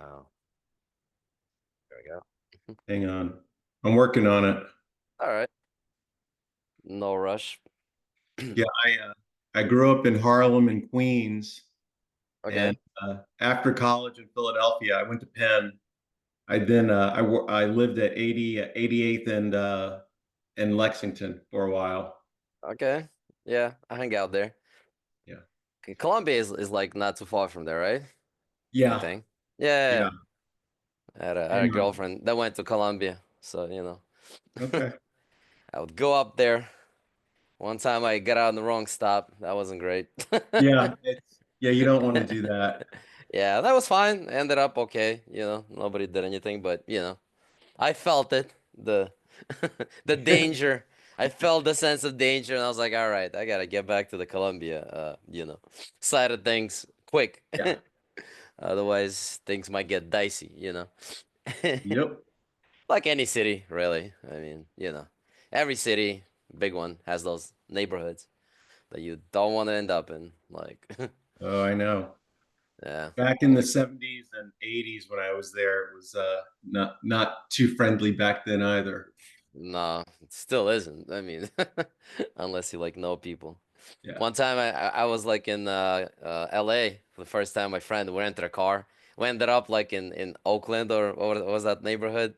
Oh, there we go. Hang on. I'm working on it. All right. No rush. Yeah, I grew up in Harlem and Queens, and Okay. after college in Philadelphia, I went to Penn. I lived at 88th and Lexington for a while. Okay. Yeah, I hang out there. Yeah. Okay, Columbia is like not too far from there, right? I Yeah. think. Yeah, yeah, Yeah. yeah. I had a Hang on. girlfriend that went to Columbia, so Okay. I would go up there. One time I got out in the wrong stop. That wasn't great. Yeah, you don't want to do that. Yeah, that was fine. Ended up okay. Nobody did anything, but I felt it, the the danger. I felt the sense of danger, and I was like, all right, I gotta get back to the Columbia, side of things quick. Yeah. Otherwise, things might get dicey. Yep. Like any city, really. I mean, every city, big one, has those neighborhoods that you don't want to end up in. Like, Oh, I know. yeah. Back in the 70s and 80s when I was there, it was not too friendly back then either. No, it still isn't. I mean, unless you like know people. Yeah. One time I was like in LA for the first time. My friend, we rented a car. We ended up like in Oakland, or what was that neighborhood?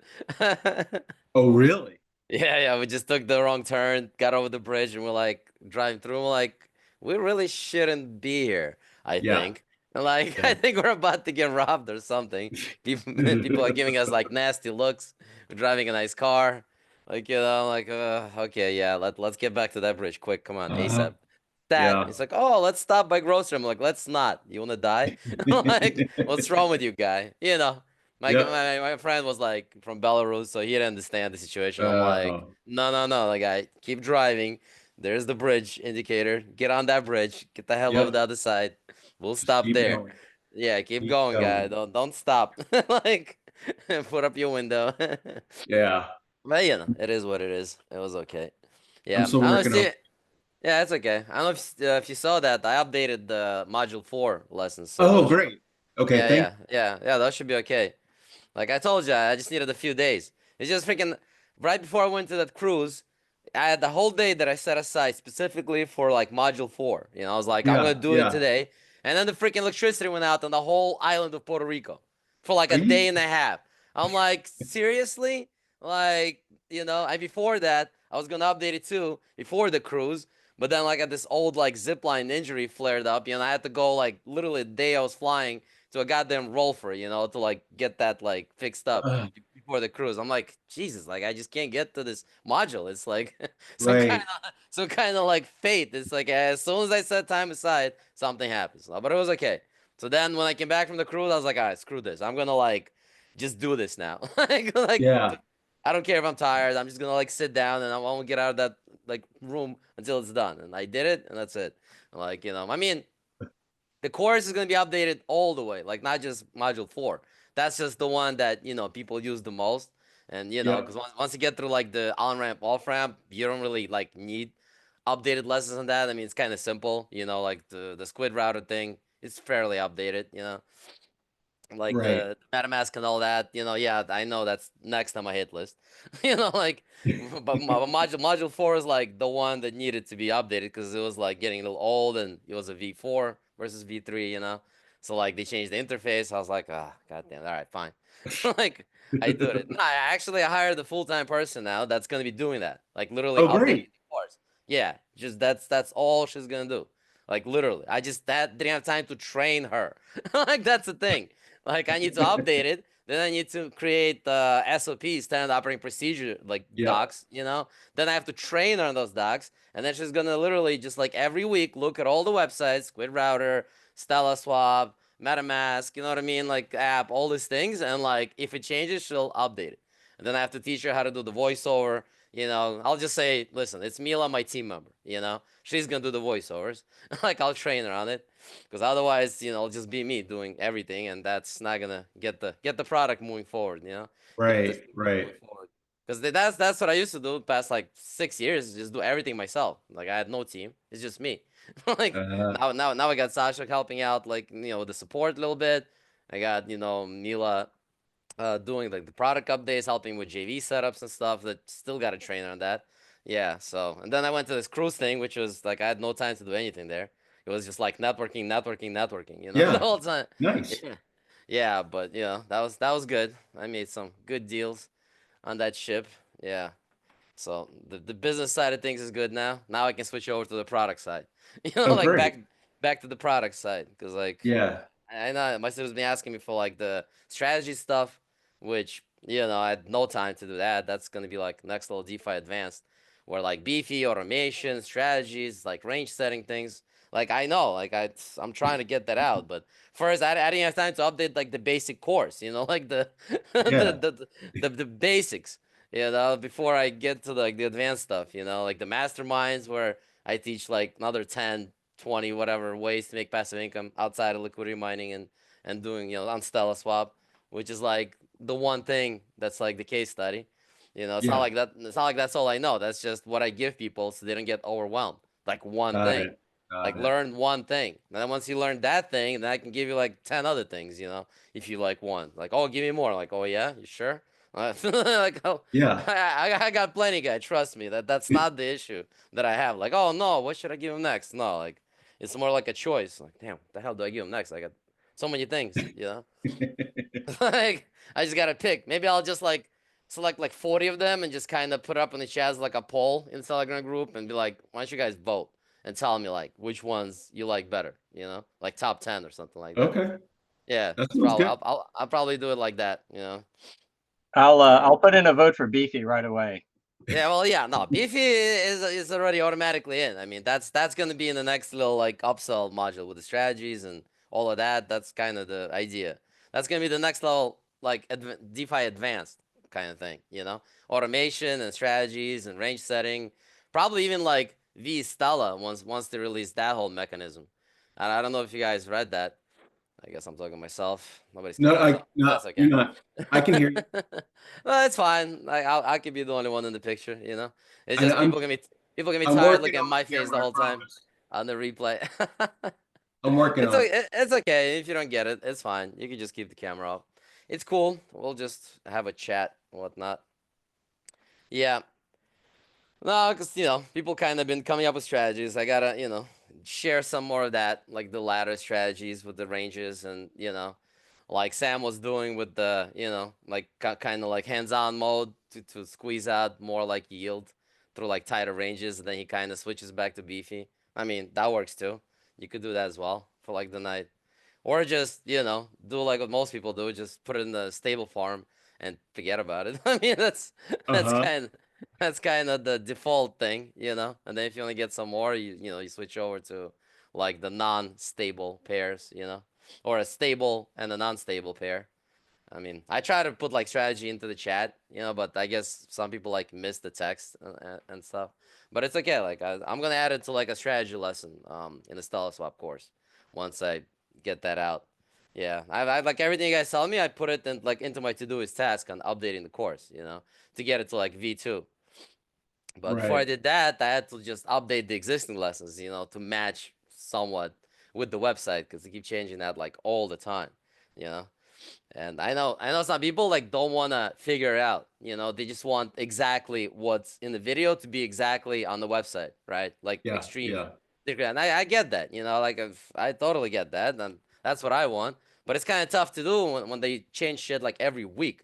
Oh, really? Yeah, yeah. We just took the wrong turn, got over the bridge, and we're like driving through. And we're like, we really shouldn't be here, I Yeah. think. And like, I Yeah. think we're about to get robbed or something. People are giving us like nasty looks. We're driving a nice car. Like, like, okay, yeah, let's get back to that bridge quick. Come on, Uh-huh. ASAP. That. Yeah. It's like, oh, let's stop by grocery. I'm like, let's not. You wanna die? Like, what's wrong with you, guy? Yep. My friend was like from Belarus, so he didn't understand the situation. I'm like, Oh, no, no, no, like I keep driving. There's the bridge indicator. Get on that bridge. Get the hell over the yep. other side. We'll Just stop keep there. going. Yeah, keep Keep going, guy. going. Don't stop. Like, put up your window. Yeah. But it is what it is. It was okay. I'm Yeah, still I don't working on. see. Yeah, it's okay. I don't know if you saw that. I updated the module 4 lessons, so Oh, those. great. Okay, Yeah, thank yeah, yeah, yeah. Those should be okay. Like I told you, I just needed a few days. It's just freaking right before I went to that cruise. I had the whole day that I set aside specifically for like module 4. I was like, I'm gonna Yeah, do it yeah. today, and then the freaking electricity went out on the whole island of Puerto Rico for like Are a you day and a half. I'm like, seriously? Like, and before that, I was gonna update it too before the cruise, but then like at this old like zipline injury flared up. I had to go like literally the day I was flying to a goddamn rolfer, to like get that like fixed up uh, before the cruise. I'm like, Jesus, like I just can't get to this module. It's like right. some kind of like fate. It's like as soon as I set time aside, something happens. But it was okay. So then when I came back from the cruise, I was like, all right, screw this. I'm gonna like just do this now. Yeah. I don't care if I'm tired. I'm just gonna like sit down and I won't get out of that like room until it's done. And I did it, and that's it. Like, I mean, the course is going to be updated all the way, like not just module 4. That's just the one that, people use the most. And, because Yep. once you get through like the on ramp, off ramp, you don't really like need updated lessons on that. I mean, it's kind of simple, like the squid router thing. It's fairly updated. Like Right. the MetaMask and all that, yeah, I know that's next on my hit list. Like, but module 4 is like the one that needed to be updated because it was like getting a little old and it was a V4 versus V3. So like they changed the interface. I was like, goddamn, all right, fine. Like I do it. No, I hired a full-time person now that's gonna be doing that. Like literally Oh, updating great. the course. Yeah, just that's all she's gonna do. Like literally, I just that didn't have time to train her. Like that's the thing. Like I need to update it. Then I need to create the SOP, standard operating procedure, like Yep. docs. Then I have to train her on those docs. And then she's gonna literally just like every week look at all the websites, Squid Router, StellaSwap, MetaMask, you know what I mean? Like app, all these things. And like if it changes, she'll update it. And then I have to teach her how to do the voiceover. I'll just say, listen, it's Mila, my team member. She's gonna do the voiceovers. Like I'll train her on it. Because otherwise, it'll just be me doing everything, and that's not gonna get the product moving forward. Get the Right. system Right. moving forward. Because that's what I used to do the past like 6 years, just do everything myself. Like I had no team, it's just me. Like Uh, now I got Sasha helping out, like with the support a little bit, I got, Mila doing like the product updates, helping with JV setups and stuff. That still got to train on that. Yeah. So and then I went to this cruise thing, which was like I had no time to do anything there. It was just like networking, networking, networking. The Yeah, whole time. nice. Yeah. Yeah, but that was good. I made some good deals on that ship. Yeah. So the business side of things is good now. Now I can switch over to the product side. Oh, Like great. back to the product side, because like Yeah, I know my sister's been asking me for like the strategy stuff, which I had no time to do that. That's gonna be like next level DeFi advanced, where like beefy automation strategies, like range setting things. Like I know, like I'm trying to get that out, but first I didn't have time to update like the basic course, like the yeah, the basics, before I get to like the advanced stuff, like the masterminds where I teach like another 10, 20, whatever ways to make passive income outside of liquidity mining and doing, on StellaSwap, which is like the one thing that's like the case study. It's not yeah. like that. It's not like that's all I know. That's just what I give people so they don't get overwhelmed. Like one Got thing. it. Got Like it. learn one thing. And then once you learn that thing, then I can give you like 10 other things, if you like one. Like, oh, give me more. Like, oh yeah, you sure? Like, oh, Yeah. I got plenty, guy. Trust me. That's not the issue that I have. Like, oh no, what should I give him next? No, like it's more like a choice. Like, damn, what the hell do I give him next? I got so many things. Like, I just gotta pick. Maybe I'll just like select like 40 of them and just kind of put up in the chat as like a poll in the Telegram group and be like, why don't you guys vote and tell me like which ones you like better? Like top 10 or something like that. Okay, Yeah, that it's sounds probably good. I'll probably do it like that. I'll Yeah. put in a vote for Beefy right away. Yeah, well, yeah, no, beefy is already automatically in. I mean, that's gonna be in the next little like upsell module with the strategies and all of that. That's kind of the idea. That's gonna be the next level, like DeFi advanced kind of thing. Automation and strategies and range setting. Probably even like V Stella once they release that whole mechanism. And I don't know if you guys read that. I guess I'm talking to myself. Nobody's can No, hear me though. no, That's okay. you're not. I can hear you. Well, it's fine. Like I could be the only one in the picture. It's And just people get me I'm tired working looking at on my the face the camera. I whole time promise. on the replay. I'm working on it. It's okay if you don't get it. It's fine. You can just keep the camera off. It's cool. We'll just have a chat and whatnot. Yeah. No, because people kind of been coming up with strategies. I gotta share some more of that, like the ladder strategies with the ranges, and like Sam was doing with the like kind of like hands-on mode to squeeze out more like yield through like tighter ranges, and then he kind of switches back to beefy. I mean that works too. You could do that as well for like the night, or just do like what most people do, just put it in the stable farm and forget about it. I mean that's Uh-huh. kind that's kind of the default thing. And then if you want to get some more, you switch over to like the non-stable pairs, or a stable and a non-stable pair. I mean, I try to put like strategy into the chat, but I guess some people like miss the text and stuff. But it's okay. Like I'm gonna add it to like a strategy lesson in the StellaSwap course once I get that out. Yeah, I like everything you guys tell me. I put it in like into my to-doist task on updating the course, to get it to like V2. But before I Right. did that, I had to just update the existing lessons, to match somewhat with the website because they keep changing that like all the time, you know. And I know some people like don't want to figure it out. They just want exactly what's in the video to be exactly on the website, right? Like Yeah. extreme. Yeah. And I get that. Like I totally get that, and that's what I want. But it's kind of tough to do when they change shit like every week.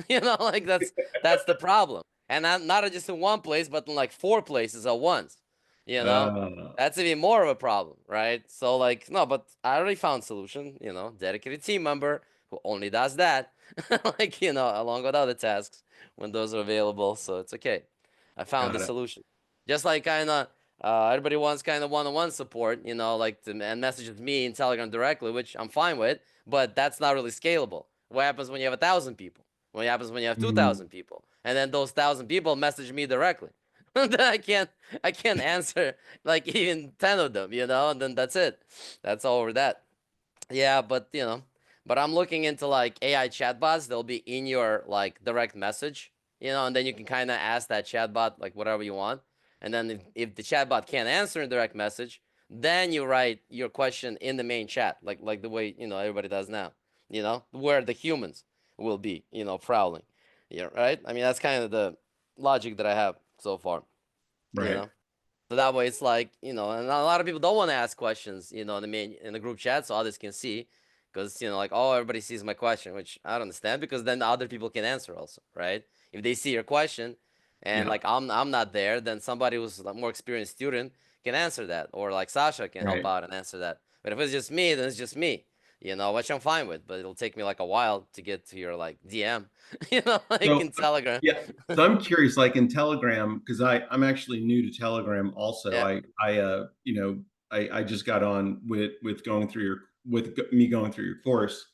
Like that's the problem. And not just in one place, but in like 4 places at once. You know, Uh, that's even more of a problem, right? So like no, but I already found solution. Dedicated team member who only does that, like along with other tasks when those are available. So it's okay. I found the got it. solution. Just like kind of everybody wants kind of one-on-one support, like and messages me in Telegram directly, which I'm fine with, but that's not really scalable. What happens when you have 1,000 people? What happens when you have two Mm, thousand people? And then those 1,000 people message me directly. Then I can't answer like even 10 of them, and then that's it. That's all over that. Yeah, but I'm looking into like AI chatbots. They'll be in your like direct message, and then you can kind of ask that chatbot like whatever you want. And then if the chatbot can't answer in direct message, then you write your question in the main chat, like the way everybody does now. you know, where the humans will be, you know, prowling. Yeah, right? I mean, that's kind of the logic that I have so far, you Right. know. So that way it's like, you know, and a lot of people don't want to ask questions, you know, in the group chat so others can see. Because, you know, like, oh, everybody sees my question, which I don't understand because then the other people can answer also, right? If they see your question and Yeah. like I'm not there, then somebody who's a more experienced student can answer that. Or like Sasha can help Right. out and answer that. But if it's just me, then it's just me. You know, which I'm fine with, but it'll take me like a while to get to your like DM, you know, like So in Telegram. yeah. So I'm curious, like in Telegram, because I'm actually new to Telegram also. Yeah. I just got on with going through me going through your course.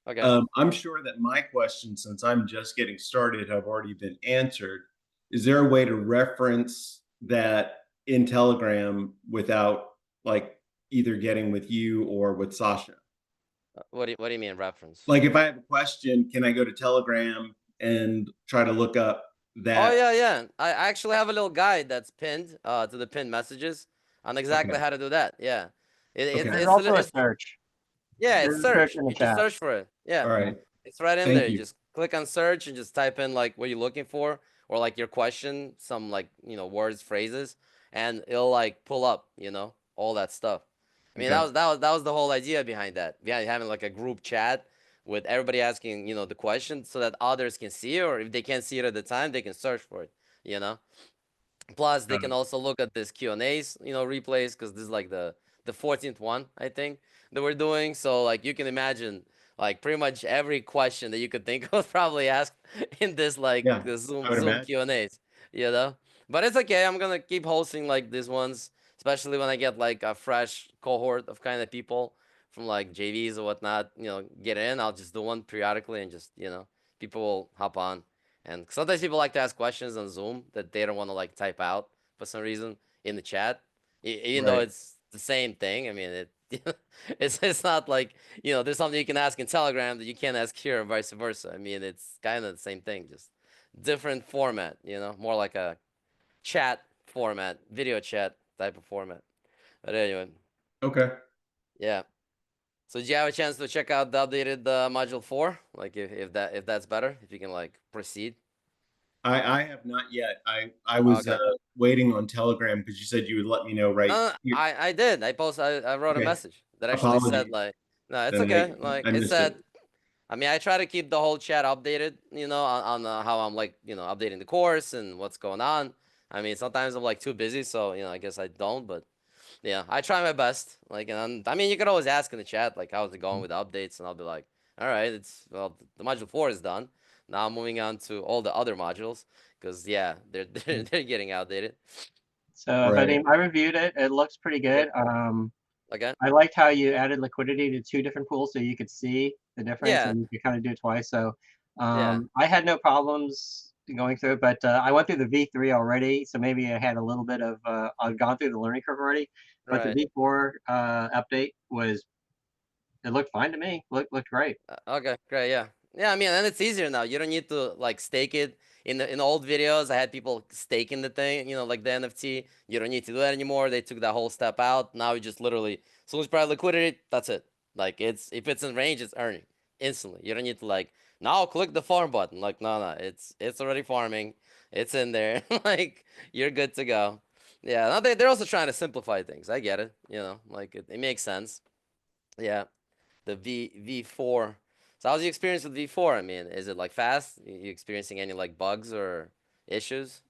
Okay. I'm sure that my questions, since I'm just getting started, have already been answered. Is there a way to reference that in Telegram without like either getting with you or with Sasha? What do you mean reference? Like if I have a question, can I go to Telegram and try to look up Oh that? yeah, yeah. I actually have a little guide that's pinned to the pinned messages on exactly Okay. how to do that. Yeah. Okay. There's also a It's search. yeah, it's There's a search search. in the You just chat. search for it. Yeah. All right. It's right in there. Thank You you. just click on search and just type in like what you're looking for or like your question, some like, you know, words, phrases, and it'll like pull up, you know, all that stuff. I mean, Okay. that was the whole idea behind that. Yeah, having like a group chat with everybody asking, you know, the question so that others can see it, or if they can't see it at the time, they can search for it, you know. Plus, they Got can it. also look at this Q&As, you know, replays because this is like the 14th one, I think, that we're doing. So like you can imagine like pretty much every question that you could think of probably asked in this like Yeah, the I Zoom would Zoom imagine. Q&As, you know. But it's okay. I'm gonna keep hosting like these ones, especially when I get like a fresh cohort of kind of people from like JVs or whatnot, you know, get in. I'll just do one periodically and just, you know, people will hop on. And sometimes people like to ask questions on Zoom that they don't want to like type out for some reason in the chat, even though Right. it's the same thing. I mean, it's not like, you know, there's something you can ask in Telegram that you can't ask here and vice versa. I mean, it's kind of the same thing, just different format. You know, more like a chat format, video chat type of format. But anyway, Okay. yeah. So did you have a chance to check out the updated module 4? Like if that's better, if you can like proceed. I have not yet. I was Okay. waiting on Telegram because you said you would let me know right here. I did. I wrote a Okay. message that actually said Apologies. like, no, it's Then okay. Like I it missed it. said, I mean, I try to keep the whole chat updated, you know, on how I'm like, you know, updating the course and what's going on. I mean, sometimes I'm like too busy, so you know, I guess I don't. But yeah, I try my best. Like, and I mean, you could always ask in the chat like, how's it going with the updates, and I'll be like, all right, it's well, the module 4 is done. Now I'm moving on to all the other modules because yeah, they're getting outdated. So, but I Right. mean, I reviewed it. It looks pretty Okay, good. okay, I liked how you added liquidity to two different pools so you could see the difference yeah, and you could kind of do it twice. So yeah, I had no problems going through it, but I went through the V3 already, so maybe I had a little bit of I've gone through the learning curve already. But the right. V4 update was it looked fine to me. Looked great. Okay, great. Yeah, yeah. I mean, and it's easier now. You don't need to like stake it. In the old videos, I had people staking the thing. You know, like the NFT. You don't need to do that anymore. They took that whole step out. Now you just literally, as soon as you provide liquidity, that's it. Like it's if it's in range, it's earning instantly. You don't need to like now click the farm button. Like no, it's already farming. It's in there. Like you're good to go. Yeah. Now they're also trying to simplify things. I get it. You know, like it makes sense. Yeah, the V4. So how's the experience with V4? I mean, is it like fast? You experiencing any like bugs or issues?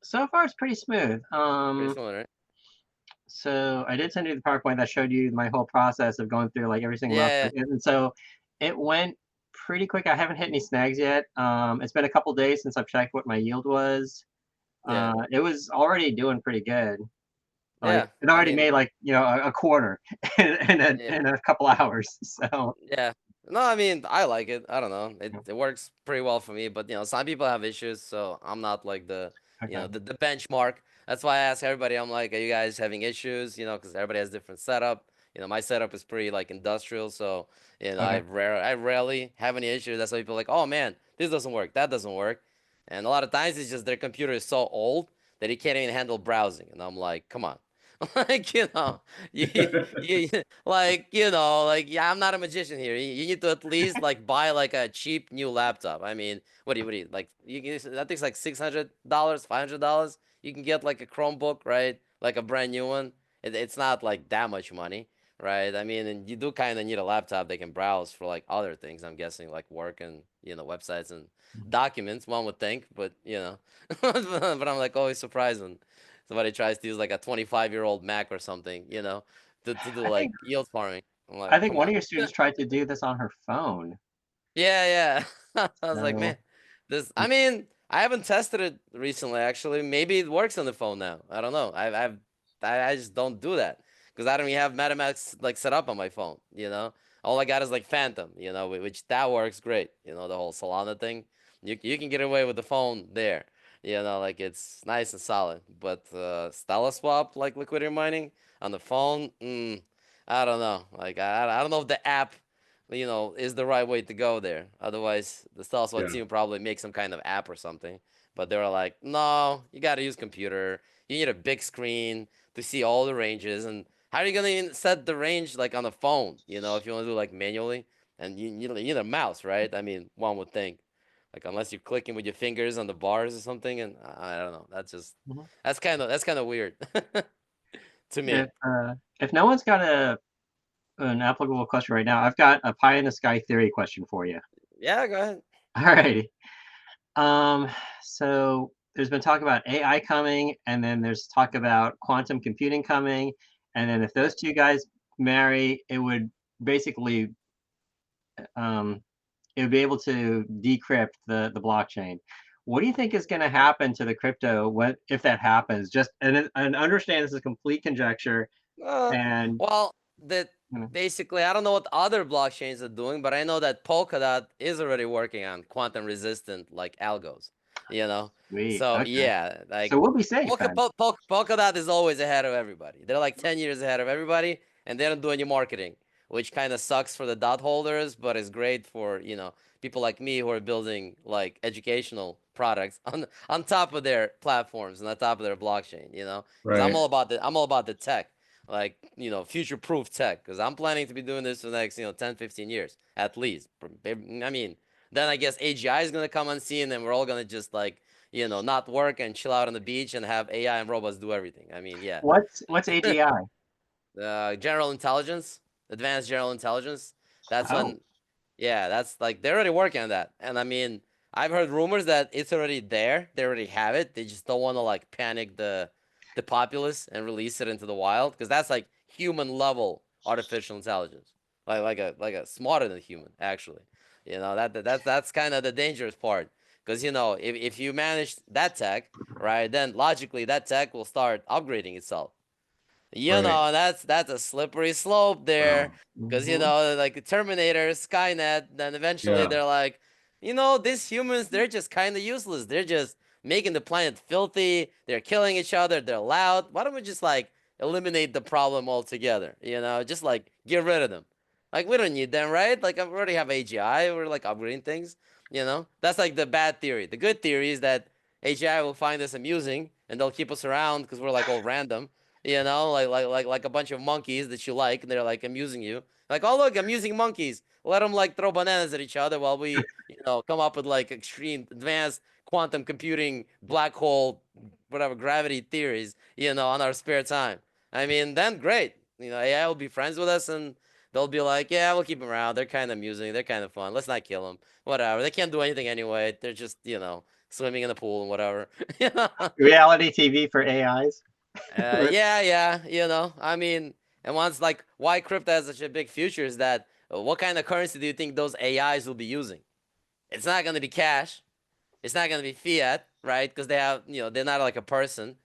So far, it's pretty smooth. Pretty similar, right? So I did send you the PowerPoint that showed you my whole process of going through like every single Yeah, aspect, and so it went pretty quick. I haven't hit any snags yet. It's been a couple days since I've checked what my yield was. yeah, It was already doing pretty good. Like yeah. it I already mean, made like a quarter yeah, in a couple hours. So yeah. No, I mean, I like it. I don't know. It works pretty well for me, but you know, some people have issues, so I'm not like you okay, know, the benchmark. That's why I ask everybody. I'm like, are you guys having issues? You know, because everybody has different setup. You know, my setup is pretty like industrial, so you know, okay, I rarely have any issues. That's why people are like, oh man, this doesn't work, that doesn't work, and a lot of times it's just their computer is so old that it can't even handle browsing, and I'm like, come on, Like, like, like, yeah, I'm not a magician here. You need to at least like buy like a cheap new laptop. I mean, what do you like? You can, that thing's like $600, $500. You can get like a Chromebook, right? Like a brand new one. It's not like that much money, right? I mean, and you do kind of need a laptop they can browse for like other things. I'm guessing like work and websites and documents. One would think, but but I'm like always surprised when somebody tries to use like a 25-year-old Mac or something, to do I like think yield farming. I'm I like, think come one on. of your students tried to do this on her phone. Yeah, yeah. I was like, man, So I mean, I haven't tested it recently, actually. Maybe it works on the phone now. I don't know. I just don't do that because I don't even have MetaMask like set up on my phone, All I got is like Phantom, which that works great. The whole Solana thing. You can get away with the phone there. Like it's nice and solid. But StellaSwap, like liquidity mining on the phone, I don't know. Like I don't know if the app is the right way to go there. Otherwise, the StellaSwap Yeah. team would probably make some kind of app or something. But they were like, no, you got to use computer. You need a big screen to see all the ranges. And how are you gonna even set the range like on the phone? If you want to do like manually, and you need a mouse, right? I mean, one would think, like unless you're clicking with your fingers on the bars or something. And I don't know. mhm. That's kind of weird to me. If no one's got an applicable question right now, I've got a pie in the sky theory question for you. Yeah, go ahead. All righty. Um, so there's been talk about AI coming, and then there's talk about quantum computing coming, and then if Yeah. those two guys marry, it would basically um, it would be able to decrypt the blockchain. What do you think is going to happen to the crypto if that happens? Just and understand this is complete conjecture, Uh, and well, that you know, basically, I don't know what other blockchains are doing, but I know that Polkadot is already working on quantum resistant like algos, you know? sweet. So Okay, yeah, so like we'll be safe then. Polkadot is always ahead of everybody. They're like 10 years ahead of everybody, and they don't do any marketing, which kind of sucks for the dot holders, but is great for, people like me who are building like educational products on top of their platforms and on top of their blockchain, Because Right. I'm all about the tech, like, future proof tech, because I'm planning to be doing this for the next, 10, 15 years at least. I mean, then I guess AGI is going to come on scene and we're all going to just like, not work and chill out on the beach and have AI and robots do everything. I mean, yeah. What's AGI? General intelligence, advanced general intelligence. That's Oh, when, yeah, that's like they're already working on that. And I mean, I've heard rumors that it's already there. They already have it. They just don't want to like panic the populace and release it into the wild because that's like human level artificial intelligence, like a smarter than human actually. That's kind of the dangerous part because if you manage that tech, right, then logically that tech will start upgrading itself. Right. That's a slippery slope there, Wow. because mhm. like the Terminator, Skynet, then eventually Yeah. they're like, these humans, they're just kind of useless. They're just making the planet filthy. They're killing each other. They're loud. Why don't we just like eliminate the problem altogether? Just like get rid of them. Like we don't need them, right? Like I already have AGI. We're like upgrading things. That's like the bad theory. The good theory is that AGI will find us amusing and they'll keep us around because we're like all random, like a bunch of monkeys that you like, and they're like amusing you. Like, oh look, amusing monkeys. Let them like throw bananas at each other while we, come up with like extreme advanced quantum computing, black hole, whatever gravity theories, on our spare time. I mean, then great. AI will be friends with us, and they'll be like, yeah, we'll keep them around. They're kind of amusing. They're kind of fun. Let's not kill them. Whatever. They can't do anything anyway. They're just, swimming in the pool and whatever. Reality TV for AIs. Yeah, yeah, I mean, and once like why crypto has such a big future is that what kind of currency do you think those AIs will be using? It's not going to be cash. It's not going to be fiat, right? Because they're not like a person.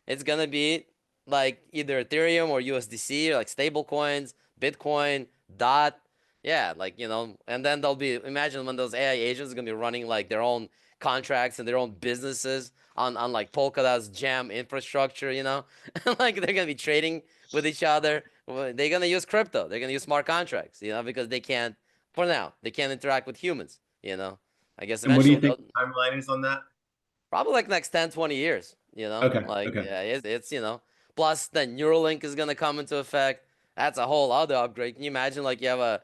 It's going to be like either Ethereum or USDC or like stable coins, Bitcoin, DOT. Yeah, like, and then they'll be, imagine when those AI agents are going to be running like their own contracts and their own businesses on like Polkadot's jam infrastructure, like they're going to be trading with each other. Well, they're going to use crypto. They're going to use smart contracts, because they can't, for now, they can't interact with humans. I guess And what do you eventually think they'll the timeline is on that? probably like next 10, 20 years, Okay. like Okay. yeah, it's Plus, the Neuralink is gonna come into effect. That's a whole other upgrade. Can you imagine like you have a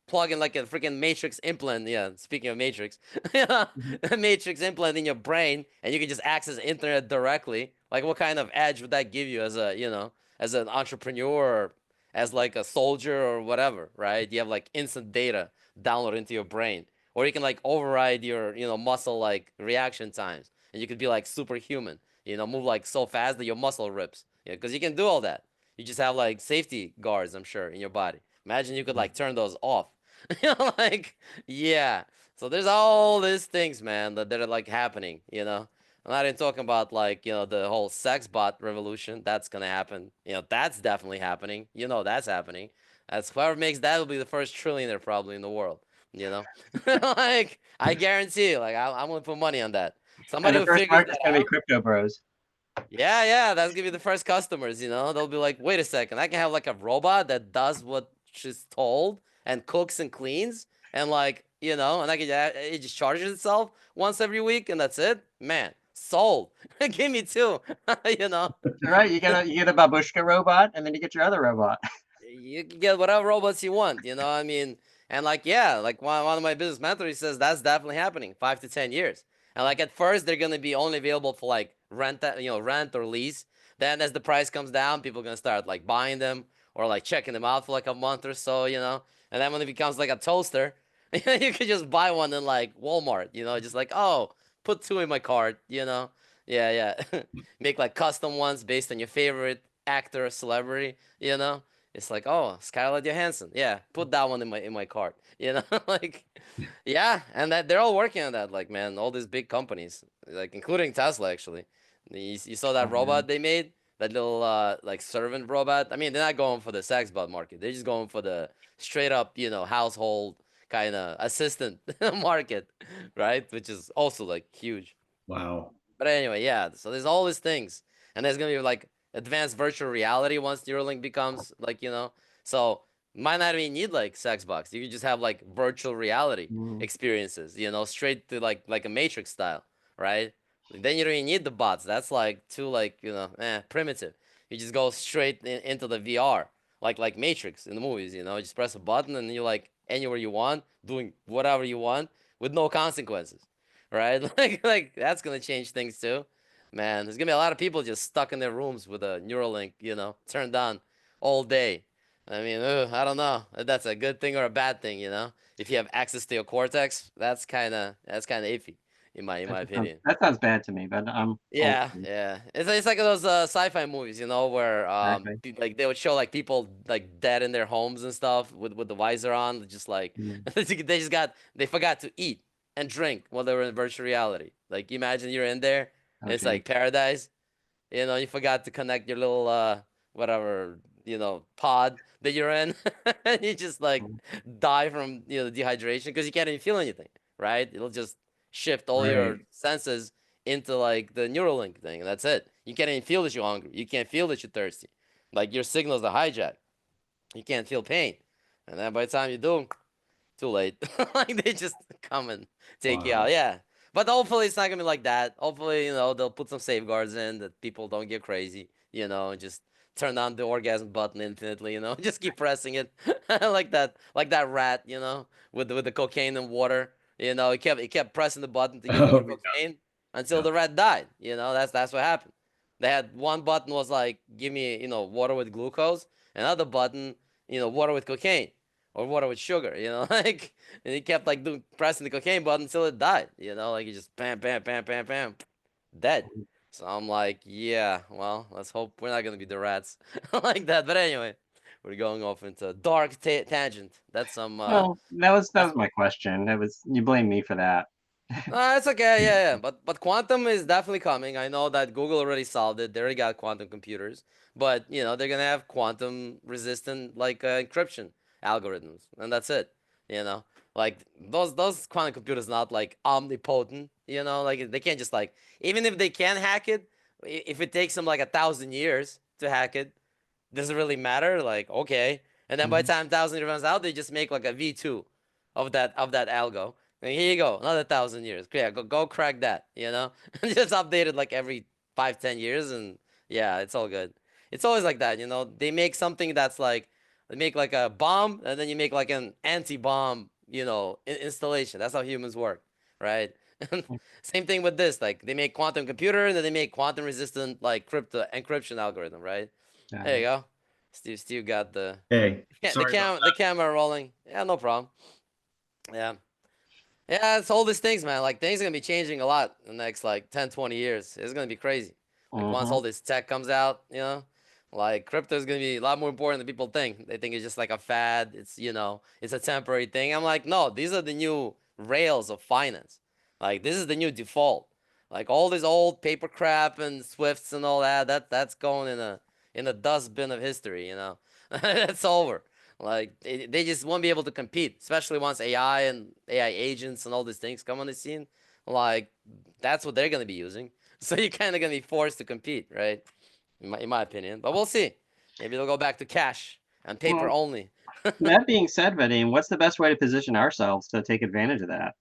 plug in like a freaking Matrix implant? Yeah, speaking of Matrix, yeah, Mhm. a Matrix implant in your brain, and you can just access internet directly. Like, what kind of edge would that give you as a, as an entrepreneur, or as like a soldier or whatever, right? You have like instant data download into your brain, or you can like override your, muscle like reaction times, and you could be like superhuman. Move like so fast that your muscle rips. Yeah, because you can do all that. You just have like safety guards, I'm sure, in your body. Imagine you could like turn those off. Like, yeah. So there's all these things, man, that are like happening. I'm not even talking about like, the whole sex bot revolution. That's gonna happen. That's definitely happening. That's happening. That's whoever makes that will be the first trillionaire probably in the world. You know, like I guarantee you, like I'm gonna put money on that. And Somebody the who first figures market's that going to be out. crypto bros. Yeah, yeah, that's gonna be the first customers. They'll be like, wait a second, I can have like a robot that does what she's told and cooks and cleans, and like, and I can it just charges itself once every week, and that's it. Man, sold. Give me two. You know. Right? You get a babushka robot, and then you get your other robot. You can get whatever robots you want, I mean, and like, yeah, like one of my business mentors, he says that's definitely happening 5 to 10 years. And like at first they're gonna be only available for like rent or lease. Then as the price comes down, people are gonna start like buying them or like checking them out for like a month or so. And then when it becomes like a toaster, you could just buy one in like Walmart, just like, oh, put two in my cart. Yeah, yeah. Make like custom ones based on your favorite actor or celebrity, you know. It's like, oh, Scarlett Johansson. Yeah, put that one in my cart. Like, yeah, and that they're all working on that. Like, man, all these big companies, like including Tesla, actually. You saw that Oh, man. robot they made, that little like servant robot. I mean, they're not going for the sex bot market. They're just going for the straight up, household kind of assistant market, right? Which is also like huge. Wow. But anyway, yeah. So there's all these things, and there's gonna be like advanced virtual reality once Neuralink becomes like, So might not even need like sex box. You could just have like virtual reality Mm. experiences, straight to like a Matrix style, right? Then you don't even need the bots. That's like too like primitive. You just go straight into the VR, like Matrix in the movies. Just press a button and you're like anywhere you want, doing whatever you want with no consequences, right? Like that's gonna change things too. Man, there's gonna be a lot of people just stuck in their rooms with a Neuralink, turned on all day. I mean, I don't know if that's a good thing or a bad thing. If you have access to your cortex, that's kind of iffy, in my opinion. That sounds bad to me, but I'm old Yeah, school. yeah. It's like those sci-fi movies, where Exactly. like they would show like people like dead in their homes and stuff with the visor on, just like Mm. they forgot to eat and drink while they were in virtual reality. Like imagine you're in there, Oh, and it's geez. like paradise. You forgot to connect your little whatever, pod that you're in, and you just like Mm. die from dehydration because you can't even feel anything, right? It'll just shift all your Right. senses into like the Neuralink thing, and that's it. You can't even feel that you're hungry. You can't feel that you're thirsty. Like your signals are hijacked. You can't feel pain, and then by the time you do, too late. Like they just come and take you out. Wow. Yeah. But hopefully it's not gonna be like that. Hopefully, they'll put some safeguards in that people don't get crazy, and just turn on the orgasm button infinitely. Just keep pressing it. Like that rat, with the cocaine and water. He kept pressing the button to give more Oh, cocaine until yeah. the rat died. That's what happened. They had one button was like, give me, water with glucose, another button, water with cocaine or water with sugar, like, and he kept like doing pressing the cocaine button until it died, like he just bam, bam, bam, bam, bam, dead. So I'm like, yeah, well, let's hope we're not gonna be the rats like that. But anyway, we're going off into a dark tangent. That's some Well, that was that's my question. You blame me for that. It's okay, yeah, yeah. But quantum is definitely coming. I know that Google already solved it. They already got quantum computers. But they're gonna have quantum resistant like encryption algorithms, and that's it. You know, like those quantum computers not like omnipotent. Like they can't just like, even if they can hack it, if it takes them like 1,000 years to hack it, does it really matter? Like, okay. And then by the Mhm. time 1,000 runs out, they just make like a V2 of that algo. And here you go, another 1,000 years. Yeah, go crack that. And just update it like every 5, 10 years, and yeah, it's all good. it's always like that, they make something that's like, they make like a bomb, and then you make like an anti-bomb, installation. That's how humans work, right? Same thing with this, like they make quantum computer, and then they make quantum resistant like crypto encryption algorithm, right? There you go. Steve got Hey, the sorry about cam the that. camera rolling. Yeah, no problem. Yeah. Yeah, it's all these things, man. Like things are gonna be changing a lot in the next like 10, 20 years. It's gonna be crazy. Like once all this tech comes out, like crypto is gonna be a lot more important than people think. They think it's just like a fad. It's a temporary thing. I'm like, no, these are the new rails of finance. Like this is the new default. Like all this old paper crap and Swifts and all that's going in a dustbin of history. That's over. Like they just won't be able to compete, especially once AI and AI agents and all these things come on the scene. Like that's what they're gonna be using. So you're kind of gonna be forced to compete, right? In my opinion, but we'll see. Maybe they'll go back to cash and paper Well, only. that being said, Vadim, what's the best way to position ourselves to take advantage of that?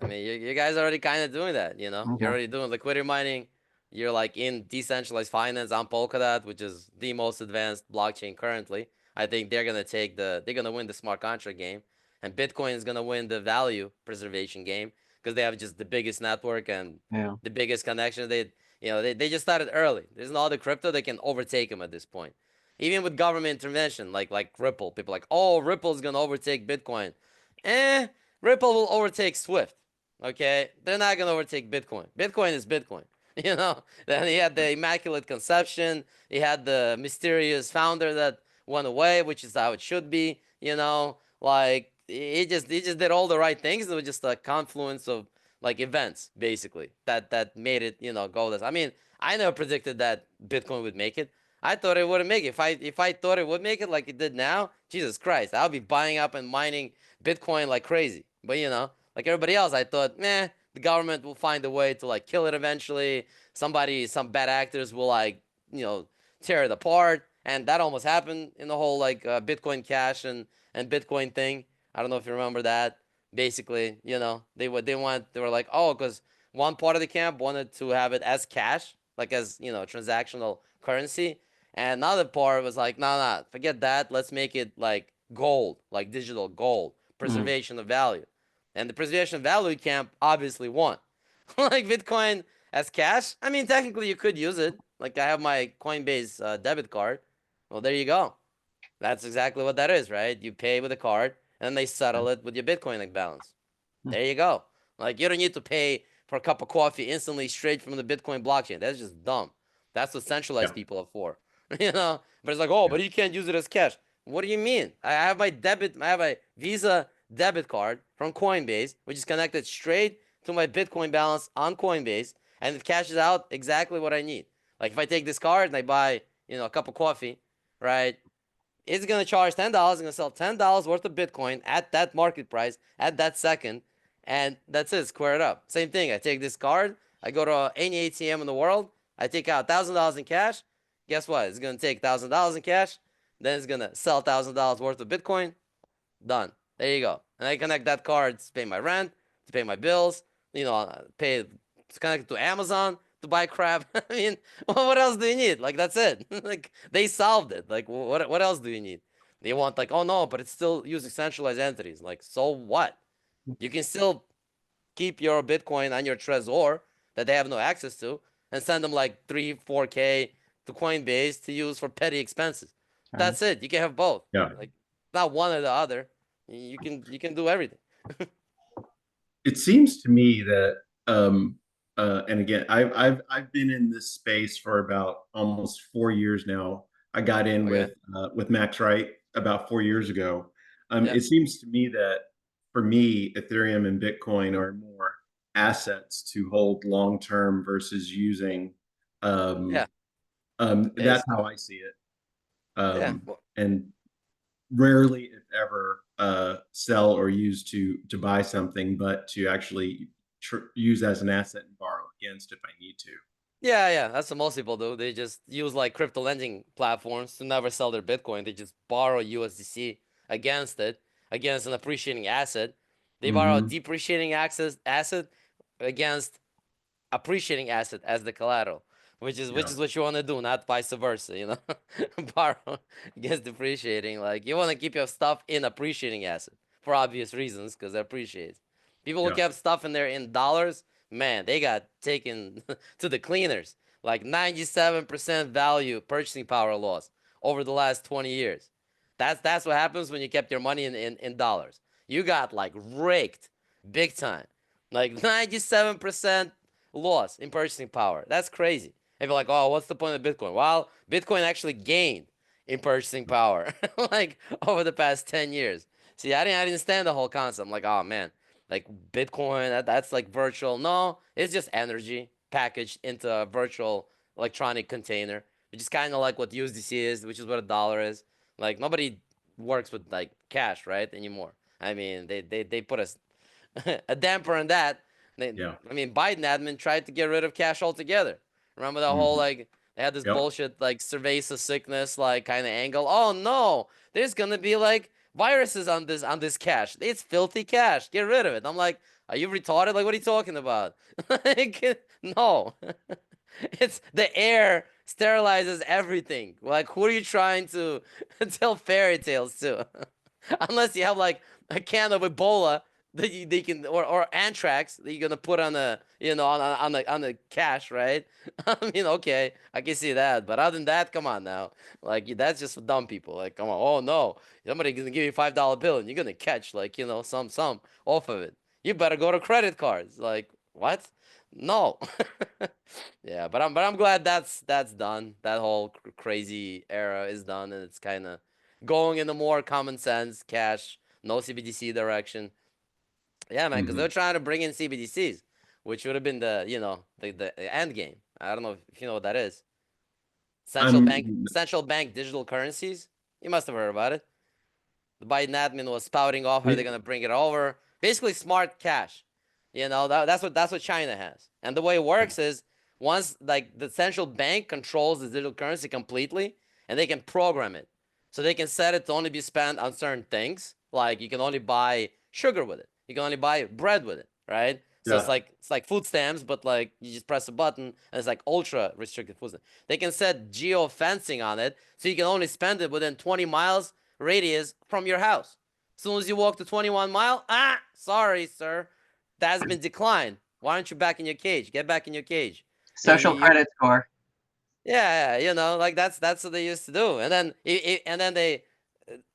I mean, you guys are already kind of doing that, You're Okay. already doing liquidity mining. You're like in decentralized finance on Polkadot, which is the most advanced blockchain currently. I think they're gonna win the smart contract game, and Bitcoin is gonna win the value preservation game because they have just the biggest network and Yeah. the biggest connection. They just started early. There's no other crypto that can overtake them at this point. Even with government intervention, like Ripple, people are like, oh, Ripple's gonna overtake Bitcoin. Eh, Ripple will overtake Swift. Okay, they're not gonna overtake Bitcoin. Bitcoin is Bitcoin. Then he had the Immaculate Conception. He had the mysterious founder that went away, which is how it should be. Like he just did all the right things. It was just a confluence of like events, basically, that made it go this. I mean, I never predicted that Bitcoin would make it. I thought it wouldn't make it. If I thought it would make it like it did now, Jesus Christ, I'll be buying up and mining Bitcoin like crazy. But like everybody else, I thought, the government will find a way to like kill it eventually. Some bad actors will like, tear it apart. And that almost happened in the whole like Bitcoin Cash and Bitcoin thing. I don't know if you remember that. Basically, they were like, oh, because one part of the camp wanted to have it as cash, like as transactional currency, and another part was like, no, no, forget that. Let's make it like gold, like digital gold, Mm. preservation of value. And the preservation of value camp obviously won. Like Bitcoin as cash, I mean, technically you could use it. Like I have my Coinbase debit card. Well, there you go. That's exactly what that is, right? You pay with a card, and then they settle it with your Bitcoin like balance. There you go. Like you don't need to pay for a cup of coffee instantly straight from the Bitcoin blockchain. That's just dumb. That's what Yeah, centralized people are for. But it's like, oh, yeah, but you can't use it as cash. What do you mean? I have a Visa debit card from Coinbase, which is connected straight to my Bitcoin balance on Coinbase, and it cashes out exactly what I need. Like if I take this card and I buy, a cup of coffee, right? It's gonna charge $10. It's gonna sell $10 worth of Bitcoin at that market price at that second, and that's it. Square it up. Same thing. I take this card. I go to any ATM in the world. I take out $1,000 in cash. Guess what? It's gonna take $1,000 in cash. Then it's gonna sell $1,000 worth of Bitcoin. Done. There you go. And I connect that card to pay my rent, to pay my bills. Pay to connect it to Amazon to buy crap. I mean, what else do you need? Like that's it. Like they solved it. Like what else do you need? They want like, oh no, but it's still using centralized entities. Like so what? You can still keep your Bitcoin on your Trezor that they have no access to and send them like 3, 4K to Coinbase to use for petty expenses. Right. That's it. You can have both. yeah. Like not one or the other. You can do everything. It seems to me that, and again, I've been in this space for about almost 4 years now. I got in Okay. with Max Wright about 4 years ago. Yeah. It seems to me that for me, Ethereum and Bitcoin are more assets to hold long term versus using. Um, Yeah. It that's is. how I see it. Yeah. Well, And rarely, if ever, sell or use to buy something, but to actually use as an asset and borrow against if I need to. yeah, yeah. That's what most people do. They just use like crypto lending platforms to never sell their Bitcoin. They just borrow USDC against it, against an appreciating asset. They borrow a Hmm. depreciating asset against appreciating asset as the collateral. which is Yeah. what you want to do, not vice versa, you know. Borrow gets depreciating. Like you want to keep your stuff in appreciating asset for obvious reasons because it appreciates. People who Yeah. kept stuff in there in dollars, man, they got taken to the cleaners. Like 97% value purchasing power loss over the last 20 years. That's what happens when you kept your money in dollars. You got like raked big time. Like 97% loss in purchasing power. That's crazy. And you're like, oh, what's the point of Bitcoin? Well, Bitcoin actually gained in purchasing power like over the past 10 years. See, I didn't understand the whole concept. I'm like, oh man, like Bitcoin, that's like virtual. No, it's just energy packaged into a virtual electronic container, which is kind of like what USDC is, which is what a dollar is. Like nobody works with like cash, right, anymore. I mean, they put a damper on that. Yeah. I mean, Biden admin tried to get rid of cash altogether. Remember that whole Mhm. like they had this Yep. bullshit like cerveza sickness like kind of angle. Oh no, there's gonna be like viruses on this cash. It's filthy cash. Get rid of it. I'm like, are you retarded? Like, what are you talking about? Like, no, it's the air sterilizes everything. Like, who are you trying to tell fairy tales to? Unless you have like a can of Ebola that they can or anthrax that you're gonna put on a on the cash, right? I mean, okay, I can see that, but other than that, come on now, like that's just for dumb people. Like, come on, oh no, somebody gonna give you $5 bill and you're gonna catch like some off of it. You better go to credit cards. Like what? No. Yeah, but I'm glad that's done. That whole crazy era is done, and it's kind of going in the more common sense, cash, no CBDC direction. Yeah, man, because Hmm. they're trying to bring in CBDCs, which would have been the end game. I don't know if you know what that is. I'm Central bank digital currencies. You must have heard about it. The Biden admin was spouting off how they're it, gonna bring it over. Basically, smart cash. That's what China has. And the way it works is once like the central bank controls the digital currency completely, and they can program it, so they can set it to only be spent on certain things. Like you can only buy sugar with it. You can only buy bread with it, right? So yeah. it's like food stamps, but like you just press a button and it's like ultra restricted food stamps. They can set geo fencing on it, so you can only spend it within 20 miles radius from your house. As soon as you walk to 21 mile, sorry, sir, that has been declined. Why aren't you back in your cage? Get back in your cage. Social credit score. Yeah, like that's what they used to do, and then and then they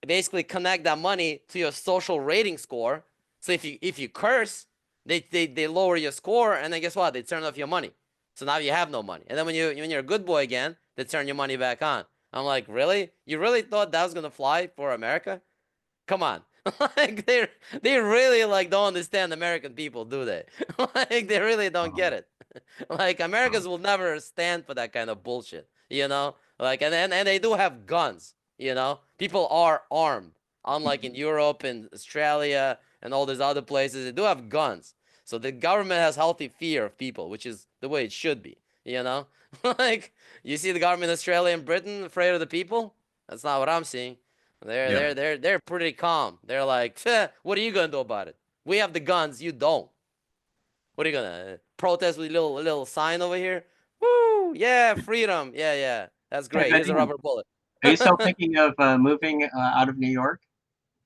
basically connect that money to your social rating score. So if you curse, they lower your score, and then guess what? They turn off your money. So now you have no money. And then when you're a good boy again, they turn your money back on. I'm like, really? You really thought that was gonna fly for America? Come on. Like they really like don't understand American people, do they? Like they really don't Um, get it. Like um, Americans will never stand for that kind of bullshit, you know? Like and they do have guns, you know? People are armed. Unlike in Europe and Australia and all these other places, they do have guns. So the government has healthy fear of people, which is the way it should be, you know? Like you see the government in Australia and Britain afraid of the people? That's not what I'm seeing. yeah. They're pretty calm. They're like, what are you gonna do about it? We have the guns, you don't. What are you gonna protest with a little sign over here? Woo! Yeah, freedom. Yeah, yeah. That's Hey, great. Here's a Vadim, rubber bullet. are you still thinking of moving out of New York?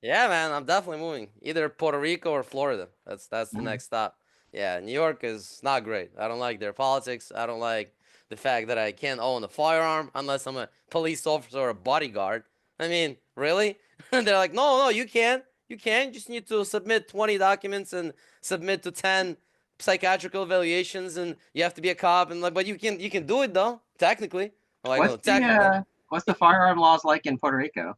Yeah, man, I'm definitely moving. Either Puerto Rico or Florida. That's the Mhm. next stop. Yeah, New York is not great. I don't like their politics. I don't like the fact that I can't own a firearm unless I'm a police officer or a bodyguard. I mean, really? And they're like, no, no, you can't. You can't. You just need to submit 20 documents and submit to 10 psychiatrical evaluations, and you have to be a cop. And like, but you can do it though, technically. I'm like, What's no, the technically. what's the firearm laws like in Puerto Rico?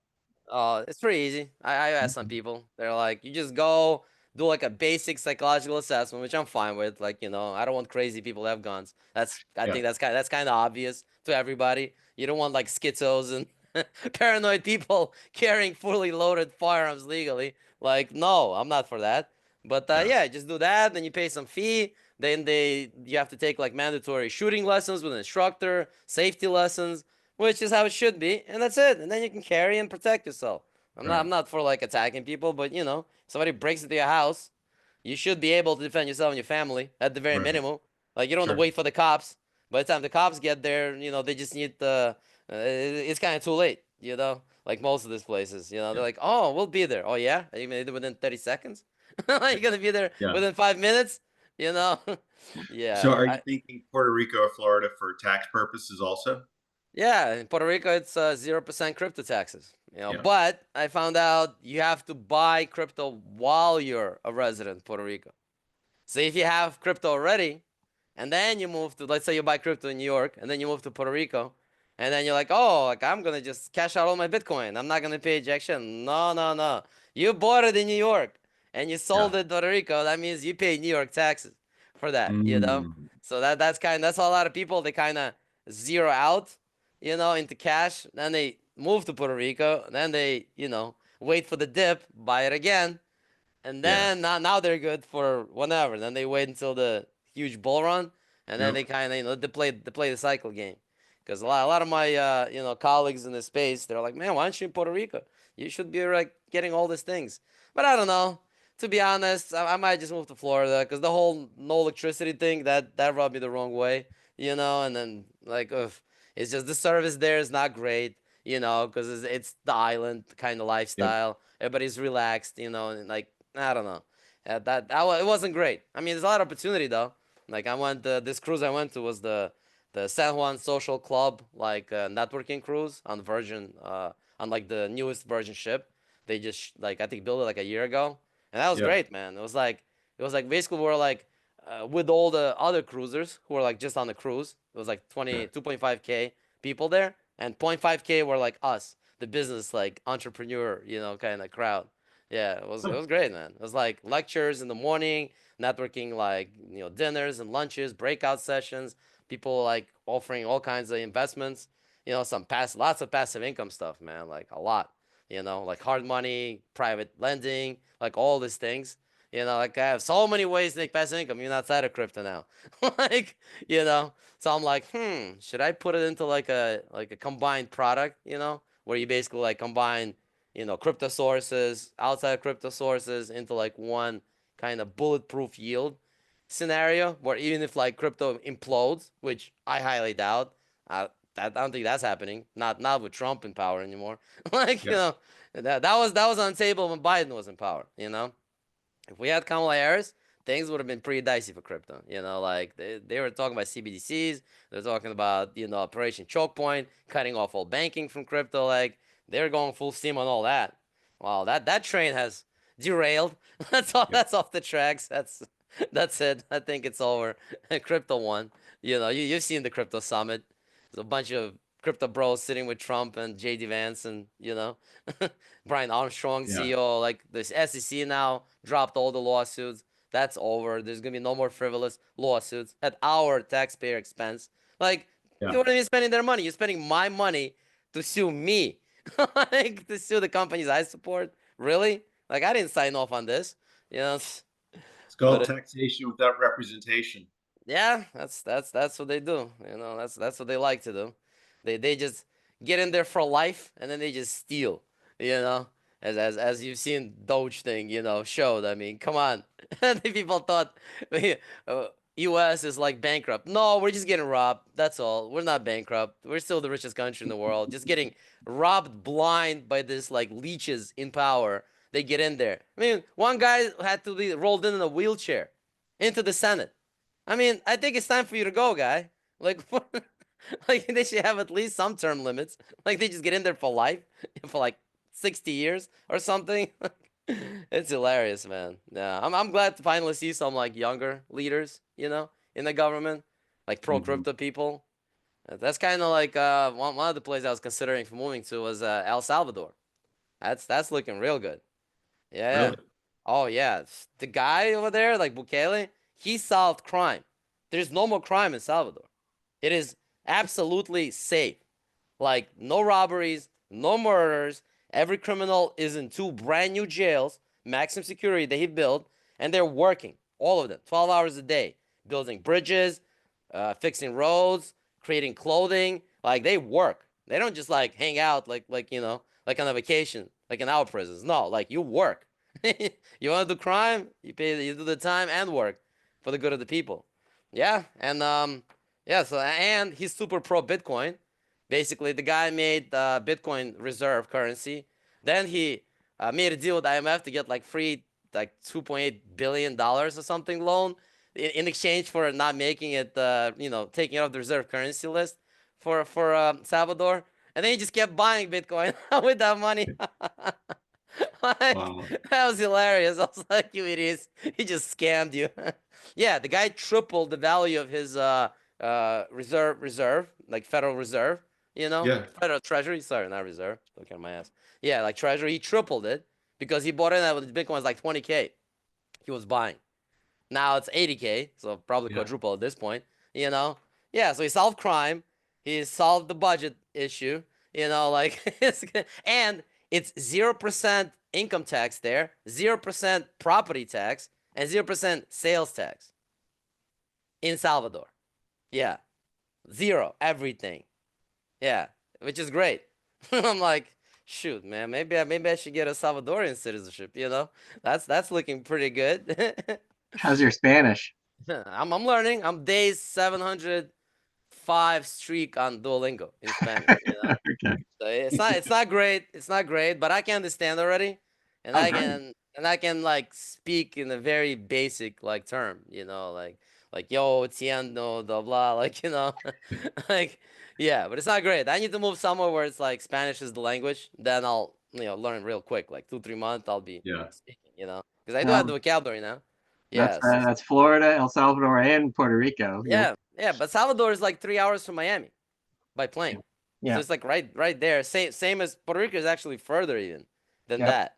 It's pretty easy. I asked some people. They're like, you just go do like a basic psychological assessment, which I'm fine with. Like, I don't want crazy people to have guns. I Yeah. think that's kind of obvious to everybody. You don't want like schizos and paranoid people carrying fully loaded firearms legally. Like, no, I'm not for that. But Yeah. yeah, just do that. Then you pay some fee. Then you have to take like mandatory shooting lessons with an instructor, safety lessons, which is how it should be, and that's it. And then you can carry and protect yourself. Right. I'm not for like attacking people, but somebody breaks into your house, you should be able to defend yourself and your family at the very Right. minimum. Like you don't want to Sure. wait for the cops. by the time the cops get there, they just need the. It's kind of too late, like most of these places. They're Yeah. like, oh, we'll be there. Oh yeah, are you gonna do it within 30 seconds? Are you gonna be there Yeah. within 5 minutes? You know? So Yeah. are you thinking Puerto Rico or Florida for tax purposes also? Yeah, in Puerto Rico, it's 0% crypto taxes. Yeah. But I found out you have to buy crypto while you're a resident in Puerto Rico. So if you have crypto already, and then you move to, let's say you buy crypto in New York, and then you move to Puerto Rico, and then you're like, oh, like I'm gonna just cash out all my Bitcoin. I'm not gonna pay ejection. No, no, no. You bought it in New York, and you sold Yeah. it in Puerto Rico. That means you pay New York taxes for that. Mm. So that's how a lot of people they kind of zero out, into cash. Then they move to Puerto Rico. Then they, wait for the dip, buy it again, and Yeah. then now they're good for whenever. Then they wait until the huge bull run, and then Yep. they kind of they play the cycle game. Because a lot of my colleagues in this space, they're like, man, why aren't you in Puerto Rico? You should be like getting all these things. But I don't know. To be honest, I might just move to Florida because the whole no electricity thing that rubbed me the wrong way, And then like, ugh, it's just the service there is not great, because it's the island kind of Yep. lifestyle. Everybody's relaxed, and like I don't know. It wasn't great. I mean, there's a lot of opportunity though. Like I went this cruise I went to was the San Juan Social Club like networking cruise on Virgin on like the newest Virgin ship. They just like I think built it like a year ago, and that was Yeah. great, man. It was like basically we're like with all the other cruisers who were like just on the cruise. It was like Yeah. 2.5K people there, and 0.5K were like us, the business like entrepreneur, kind of crowd. Yeah, it was great, man. It was like lectures in the morning, networking like dinners and lunches, breakout sessions, people like offering all kinds of investments, lots of passive income stuff, man, like a lot, like hard money, private lending, like all these things. Like I have so many ways to make passive income even outside of crypto now. like, so I'm like, should I put it into like a combined product, where you basically like combine crypto sources, outside crypto sources into like one kind of bulletproof yield scenario where even if like crypto implodes, which I highly doubt, I don't think that's happening. Not with Trump in power anymore. like Yeah. that was on the table when Biden was in power. If we had Kamala Harris, things would have been pretty dicey for crypto. Like they were talking about CBDCs, they're talking about Operation Choke Point, cutting off all banking from crypto. Like they're going full steam on all that. Wow, that train has derailed. That's all. Yeah. That's off the tracks. That's it. I think it's over. Crypto won. You've seen the crypto summit. There's a bunch of crypto bros sitting with Trump and JD Vance and Brian Armstrong, Yeah. CEO. Like this SEC now dropped all the lawsuits. That's over. There's gonna be no more frivolous lawsuits at our taxpayer expense. Like Yeah. you wouldn't be spending their money. You're spending my money to sue me. like to sue the companies I support. Really? Like I didn't sign off on this. You know, It's but called taxation without representation. yeah, that's what they do. That's what they like to do. They just get in there for life and then they just steal. You know, as you've seen Doge thing, showed. I mean, come on. The people thought U.S. is like bankrupt. No, we're just getting robbed. That's all. We're not bankrupt. We're still the richest country in the world. Just getting robbed blind by this like leeches in power. They get in there. I mean, one guy had to be rolled in a wheelchair into the Senate. I mean, I think it's time for you to go, guy. Like, like they should have at least some term limits. Like they just get in there for life, for like 60 years or something. It's hilarious, man. Yeah, I'm glad to finally see some like younger leaders, in the government, like pro Mhm. crypto people. That's kind of like one of the places I was considering for moving to was El Salvador. That's looking real good. Yeah, yeah. Really? Oh yeah, the guy over there, like Bukele, he solved crime. There's no more crime in Salvador. It is absolutely safe. Like no robberies, no murders. Every criminal is in two brand new jails, maximum security that he built, and they're working, all of them, 12 hours a day, building bridges, fixing roads, creating clothing. Like they work. They don't just like hang out like on a vacation, like in our prisons. No, like you work. You want to do crime, you do the time and work for the good of the people. Yeah, and Yeah, so and he's super pro Bitcoin. Basically, the guy made Bitcoin reserve currency. Then he made a deal with IMF to get like free like $2.8 billion or something loan in exchange for not making it taking it off the reserve currency list for Salvador. And then he just kept buying Bitcoin with that money. Like, Wow. that was hilarious. I was like, you idiots, he just scammed you. Yeah, the guy tripled the value of his reserve, like Federal Reserve, Yeah. Federal Treasury, sorry, not reserve. Look at my ass. Yeah, like Treasury, he tripled it because he bought in that when Bitcoin was like 20K. He was buying. Now it's 80K, so probably Yeah. quadruple at this point, you know? Yeah, so he solved crime, he solved the budget issue, like and it's 0% income tax there, 0% property tax, and 0% sales tax in Salvador. Yeah. Zero, everything. Yeah, which is great. I'm like, shoot, man, maybe I should get a Salvadorian citizenship, That's looking pretty good. How's your Spanish? I'm learning. I'm days 705 streak on Duolingo in Spanish. Okay. So it's not great. It's not great, but I can understand already, and Oh, I great. can like speak in a very basic like term, like yo, entiendo, blah blah, like like yeah, but it's not great. I need to move somewhere where it's like Spanish is the language. Then I'll learn real quick, like 2 3 months I'll be Yeah. speaking, because I do have the Um, vocabulary now. that's Yeah, so that's Florida, El Salvador, and Puerto Rico. You're yeah, but Salvador is like 3 hours from Miami by plane. So yeah, it's like right there. Same as Puerto Rico is actually further even than yep. that.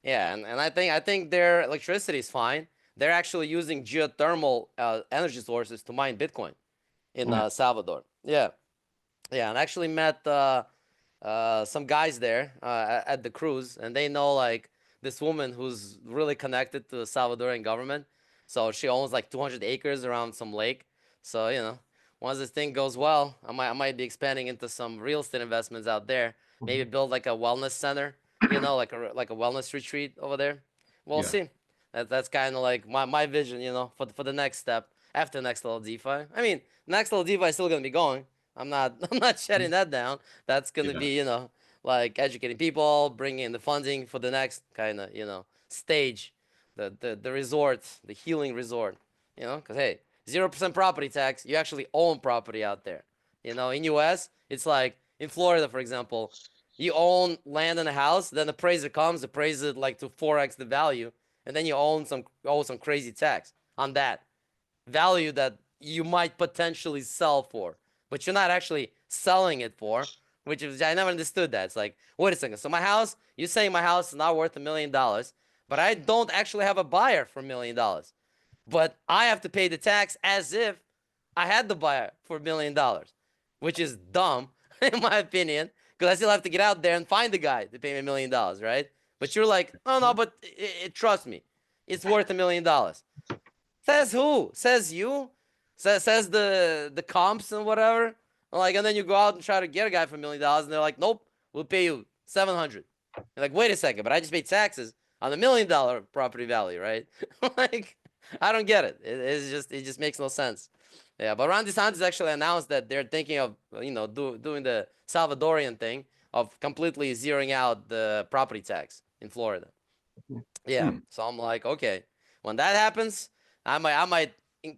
Yeah, and I think their electricity is fine. They're actually using geothermal energy sources to mine Bitcoin in Yeah. Salvador. Yeah. Yeah, and I actually met some guys there at the cruise, and they know like this woman who's really connected to the Salvadorian government. So she owns like 200 acres around some lake. So once this thing goes well, I might be expanding into some real estate investments out there. Maybe Mhm. build like a wellness center, like a wellness retreat over there. We'll Yeah. see. That's kind of like my vision, for the next step after next level DeFi. I mean, next level DeFi is still gonna be going. I'm not I'm not shutting that down. That's gonna Yeah. be, like educating people, bringing in the funding for the next kind of, stage, the resort, the healing resort, because hey, 0% property tax, you actually own property out there. In US, it's like in Florida, for example, you own land and a house, then the appraiser comes, appraises it like to 4x the value, and then you owe some crazy tax on that value that you might potentially sell for, but you're not actually selling it for, which is, I never understood that. It's like, wait a second. So my house, you're saying my house is not worth $1 million, but I don't actually have a buyer for $1 million. But I have to pay the tax as if I had the buyer for $1 million, which is dumb, in my opinion, because I still have to get out there and find the guy to pay me $1 million, right? But you're like, oh no, but trust me, it's worth $1 million. Says who? Says you? Says the comps and whatever. Like, and then you go out and try to get a guy for $1 million, and they're like, nope, we'll pay you 700. You're like, wait a second, but I just paid taxes on the $1 million property value, right? Like, I don't get it. It just makes no sense. Yeah, but Ron DeSantis actually announced that they're thinking of doing the Salvadorian thing of completely zeroing out the property tax in Florida. Yeah. Hmm. So I'm like, okay, when that happens, I might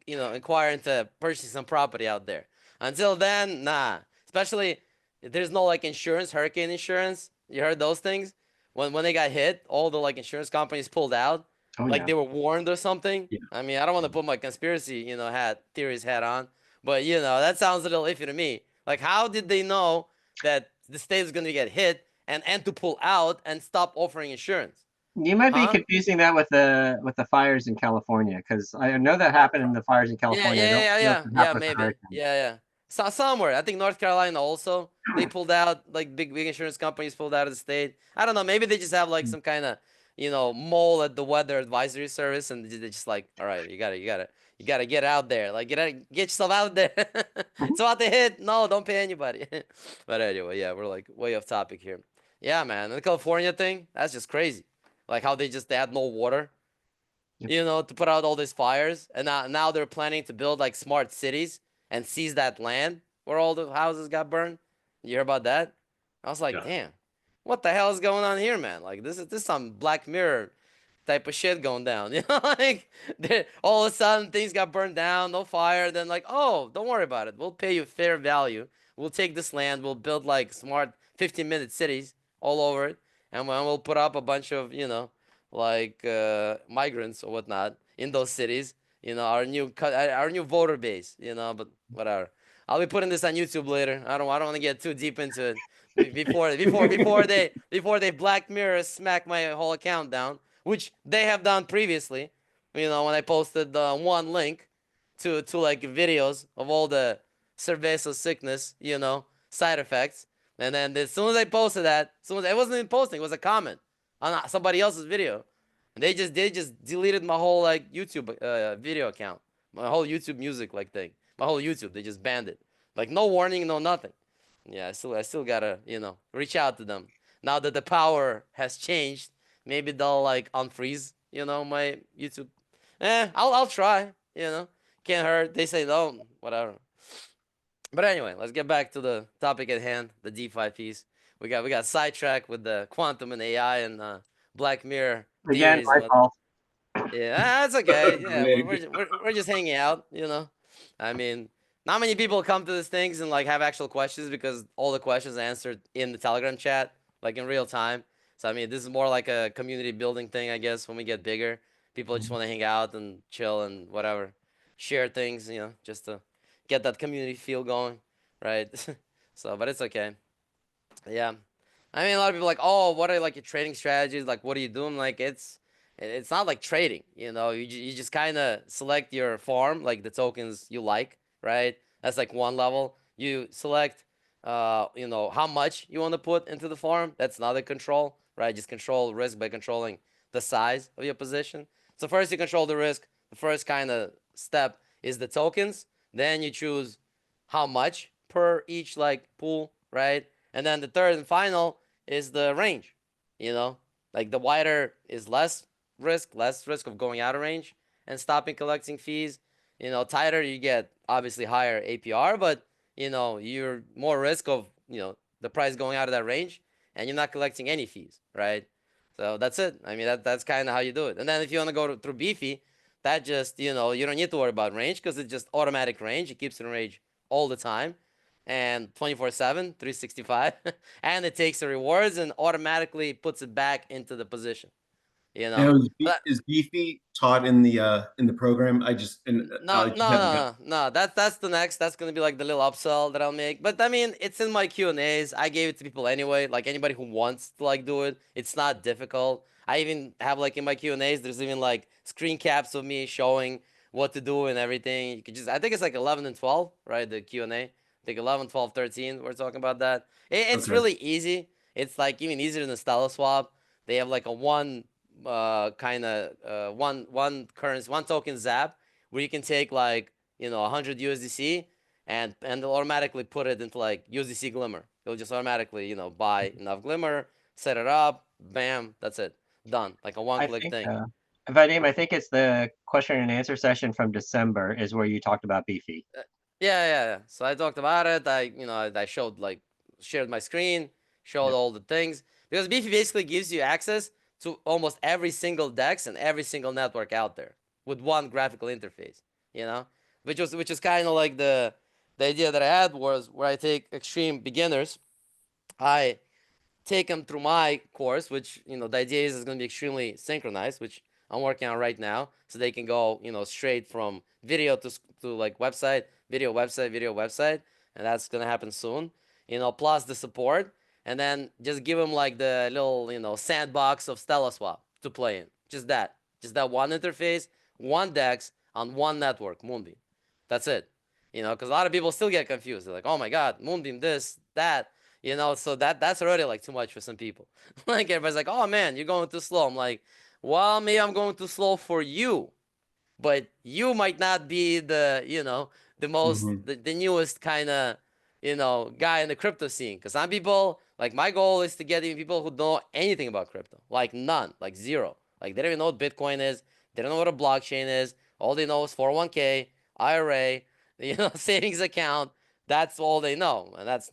inquire into purchasing some property out there. Until then, nah. Especially if there's no like insurance, hurricane insurance. You heard those things? When they got hit, all the like insurance companies pulled out, Oh like yeah. they were warned or something. Yeah. I mean, I don't want to put my conspiracy, hat theories hat on, but that sounds a little iffy to me. Like, how did they know that the state is going to get hit and to pull out and stop offering insurance? You might be Huh? confusing that with the fires in California, because I know that happened in the fires in Yeah, California. I don't yeah, yeah, know if yeah, it yeah, happened with the maybe. hurricane. Yeah, yeah. So somewhere, I think North Carolina also, they pulled out, like big insurance companies pulled out of the state. I don't know, maybe they just have like some kind of, mole at the weather advisory service, and they're just like, all right, you gotta get out there, like get yourself out there. Mhm. It's about to hit. No, don't pay anybody. But anyway, yeah, we're like way off topic here. Yeah, man, and the California thing, that's just crazy. Like how they had no water, Yep. to put out all these fires, and now they're planning to build like smart cities, and seized that land where all the houses got burned. You hear about that? I was like, Yeah. damn, what the hell is going on here, man? Like this is some Black Mirror type of shit going down. You know, like all of a sudden things got burned down, no fire. Then like, oh, don't worry about it. We'll pay you fair value. We'll take this land. We'll build like smart 15-minute cities all over it, and we'll put up a bunch of like migrants or whatnot in those cities. Our new voter base. But whatever. I'll be putting this on YouTube later. I don't want to get too deep into it before they Black Mirror smack my whole account down, which they have done previously. When I posted the one link to like videos of all the cerveza sickness, side effects, and then as soon as I posted that, as soon as it wasn't even posting, it was a comment on somebody else's video, and they just deleted my whole like YouTube video account, my whole YouTube music like thing, my whole YouTube. They just banned it, like no warning, no nothing. Yeah, I still gotta reach out to them now that the power has changed. Maybe they'll like unfreeze my YouTube. I'll try. Can't hurt. They say no, whatever. But anyway, let's get back to the topic at hand, the DeFi piece. We got sidetracked with the quantum and AI and Black Mirror Again, theories my and what. fault. Yeah, that's okay. Yeah, we're, Greg. we're, we're just hanging out. I mean, not many people come to these things and like have actual questions because all the questions are answered in the Telegram chat, like in real time. So I mean, this is more like a community building thing, I guess. When we get bigger, people just want to hang out and chill and whatever, share things, just to get that community feel going, right? So, but it's okay. Yeah. I mean, a lot of people are like, oh, what are like your trading strategies? Like, what are you doing? Like, it's not like trading, you just kind of select your farm, like the tokens you like, right? That's like one level. You select, how much you want to put into the farm. That's another control, right? Just control risk by controlling the size of your position. So first you control the risk. The first kind of step is the tokens. Then you choose how much per each like pool, right? And then the third and final is the range. Like the wider is less risk of going out of range and stopping collecting fees. Tighter you get obviously higher APR, but you're more risk of the price going out of that range, and you're not collecting any fees, right? So that's it. I mean that's kind of how you do it. And then if you want to go through beefy, that just you don't need to worry about range because it's just automatic range. It keeps in range all the time and 24/7, 365, and it takes the rewards and automatically puts it back into the position. You know, Now, but is Beefy taught in the program? no, I no, just haven't got. no, no. That's the next. That's gonna be like the little upsell that I'll make. But I mean, it's in my Q&As. I gave it to people anyway. Like anybody who wants to like do it, it's not difficult. I even have like in my Q&As, there's even like screen caps of me showing what to do and everything. You could just, I think it's like 11 and 12, right? The Q&A. I think 11, 12, 13. We're talking about that. It's Okay. really easy. It's like even easier than StellaSwap. They have like a one kind of one currency, one token zap where you can take like 100 USDC and they'll automatically put it into like USDC Glimmer. It'll just automatically buy enough Glimmer, set it up, bam, that's it, done, like a I one-click think, thing. Vadim, I think it's the question and answer session from December is where you talked about Beefy. Yeah, yeah, yeah. So I talked about it. I showed like shared my screen, showed Yep. all the things because Beefy basically gives you access to almost every single DEX and every single network out there with one graphical interface. You know, which is kind of like the idea that I had was where I take extreme beginners, I take them through my course, which the idea is going to be extremely synchronized, which I'm working on right now, so they can go straight from video to like video website, and that's gonna happen soon. Plus the support, and then just give them like the little sandbox of StellaSwap to play in. Just that one interface, one DEX on one network, Moonbeam. That's it. Because a lot of people still get confused. They're like, oh my God, Moonbeam, this, that. So that's already like too much for some people. Like everybody's like, oh man, you're going too slow. I'm like, well, maybe I'm going too slow for you, but you might not be the most Mhm. the newest kind of guy in the crypto scene. Because some people, like, my goal is to get even people who don't know anything about crypto, like none, like zero, like they don't even know what Bitcoin is, they don't know what a blockchain is, all they know is 401k, IRA, savings account. That's all they know, and that's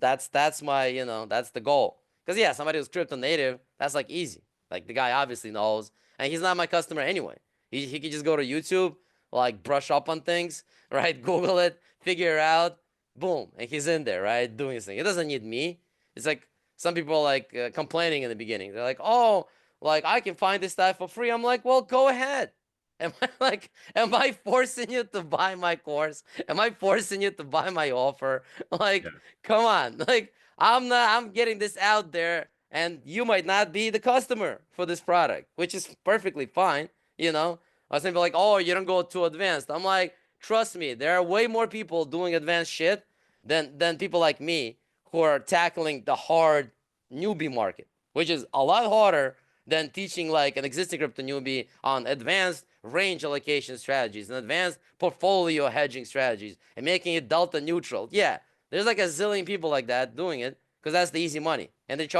my that's the goal. Because yeah, somebody who's crypto native, that's like easy. Like the guy obviously knows, and he's not my customer anyway. He could just go to YouTube, like brush up on things, right? Google it, figure it out, boom, and he's in there, right, doing his thing. It doesn't need me. It's like some people are like complaining in the beginning. They're like, oh, like I can find this stuff for free. I'm like, well, go ahead. Am I forcing you to buy my course? Am I forcing you to buy my offer? Like, Yeah. come on. Like, I'm getting this out there, and you might not be the customer for this product, which is perfectly fine. I was like, oh, you don't go too advanced. I'm like, trust me, there are way more people doing advanced shit than people like me who are tackling the hard newbie market, which is a lot harder than teaching like an existing crypto newbie on advanced range allocation strategies and advanced portfolio hedging strategies and making it delta neutral. Yeah, there's like a zillion people like that doing it because that's the easy money. And they're not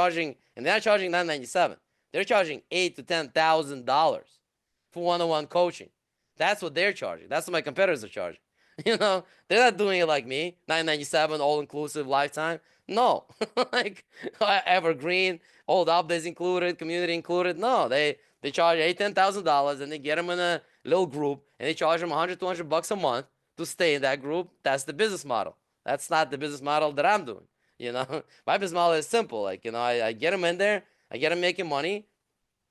charging $9.97. They're charging $8,000 to $10,000 for one-on-one coaching. That's what they're charging. That's what my competitors are charging. They're not doing it like me, $9.97 all inclusive lifetime. No, like evergreen, all the updates included, community included. No, they charge $10,000 and they get them in a little group and they charge them 100, $200 a month to stay in that group. That's the business model. That's not the business model that I'm doing. My business model is simple. Like, I get them in there, I get them making money,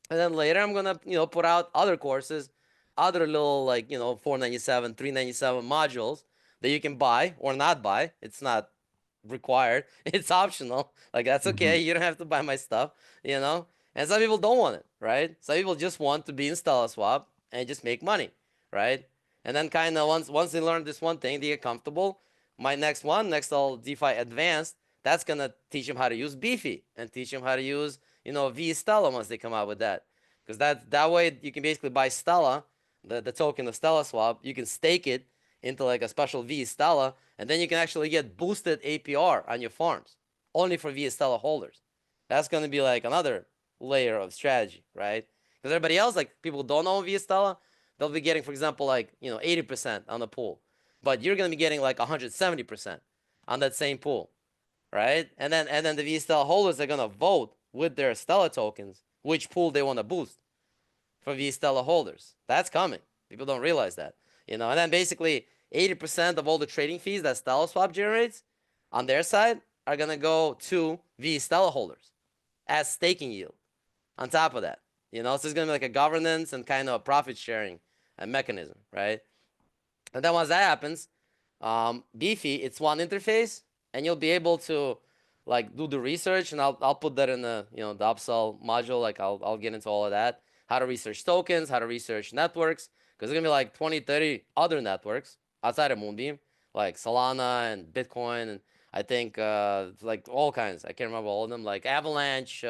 and then later I'm gonna, put out other courses, other little like, $4.97, $3.97 modules that you can buy or not buy. It's not required. It's optional. Like that's okay. Mhm. You don't have to buy my stuff, you know? And some people don't want it, right? Some people just want to be in StellaSwap and just make money, right? And then kind of once they learn this one thing, they get comfortable. My next all DeFi advanced, that's gonna teach them how to use Beefy and teach them how to use, V Stella once they come out with that. Because that way you can basically buy Stella, the token of StellaSwap, you can stake it into like a special V Stella, and then you can actually get boosted APR on your farms only for V Stella holders. That's going to be like another layer of strategy, right? Because everybody else, like people who don't own V Stella, they'll be getting, for example, like 80% on the pool, but you're going to be getting like 170% on that same pool, right? And then the V Stella holders are going to vote with their Stella tokens which pool they want to boost for V Stella holders. That's coming. People don't realize that. And then basically 80% of all the trading fees that StellaSwap generates on their side are gonna go to V Stella holders as staking yield. On top of that, so it's gonna be like a governance and kind of a profit sharing mechanism, right? And then once that happens, Beefy, it's one interface, and you'll be able to like do the research, and I'll put that in the the upsell module. Like I'll get into all of that, how to research tokens, how to research networks, because there's gonna be like 20, 30 other networks outside of Moonbeam, like Solana and Bitcoin, and I think like all kinds. I can't remember all of them, like Avalanche,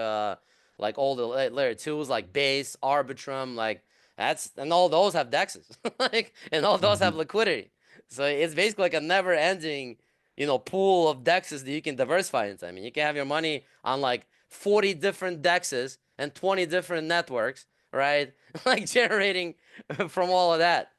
like all the layer twos, like Base, Arbitrum, like and all those have dexes, like, and all those have Mhm. liquidity. So it's basically like a never-ending, pool of dexes that you can diversify into. I mean, you can have your money on like 40 different dexes and 20 different networks, right? Like generating from all of that,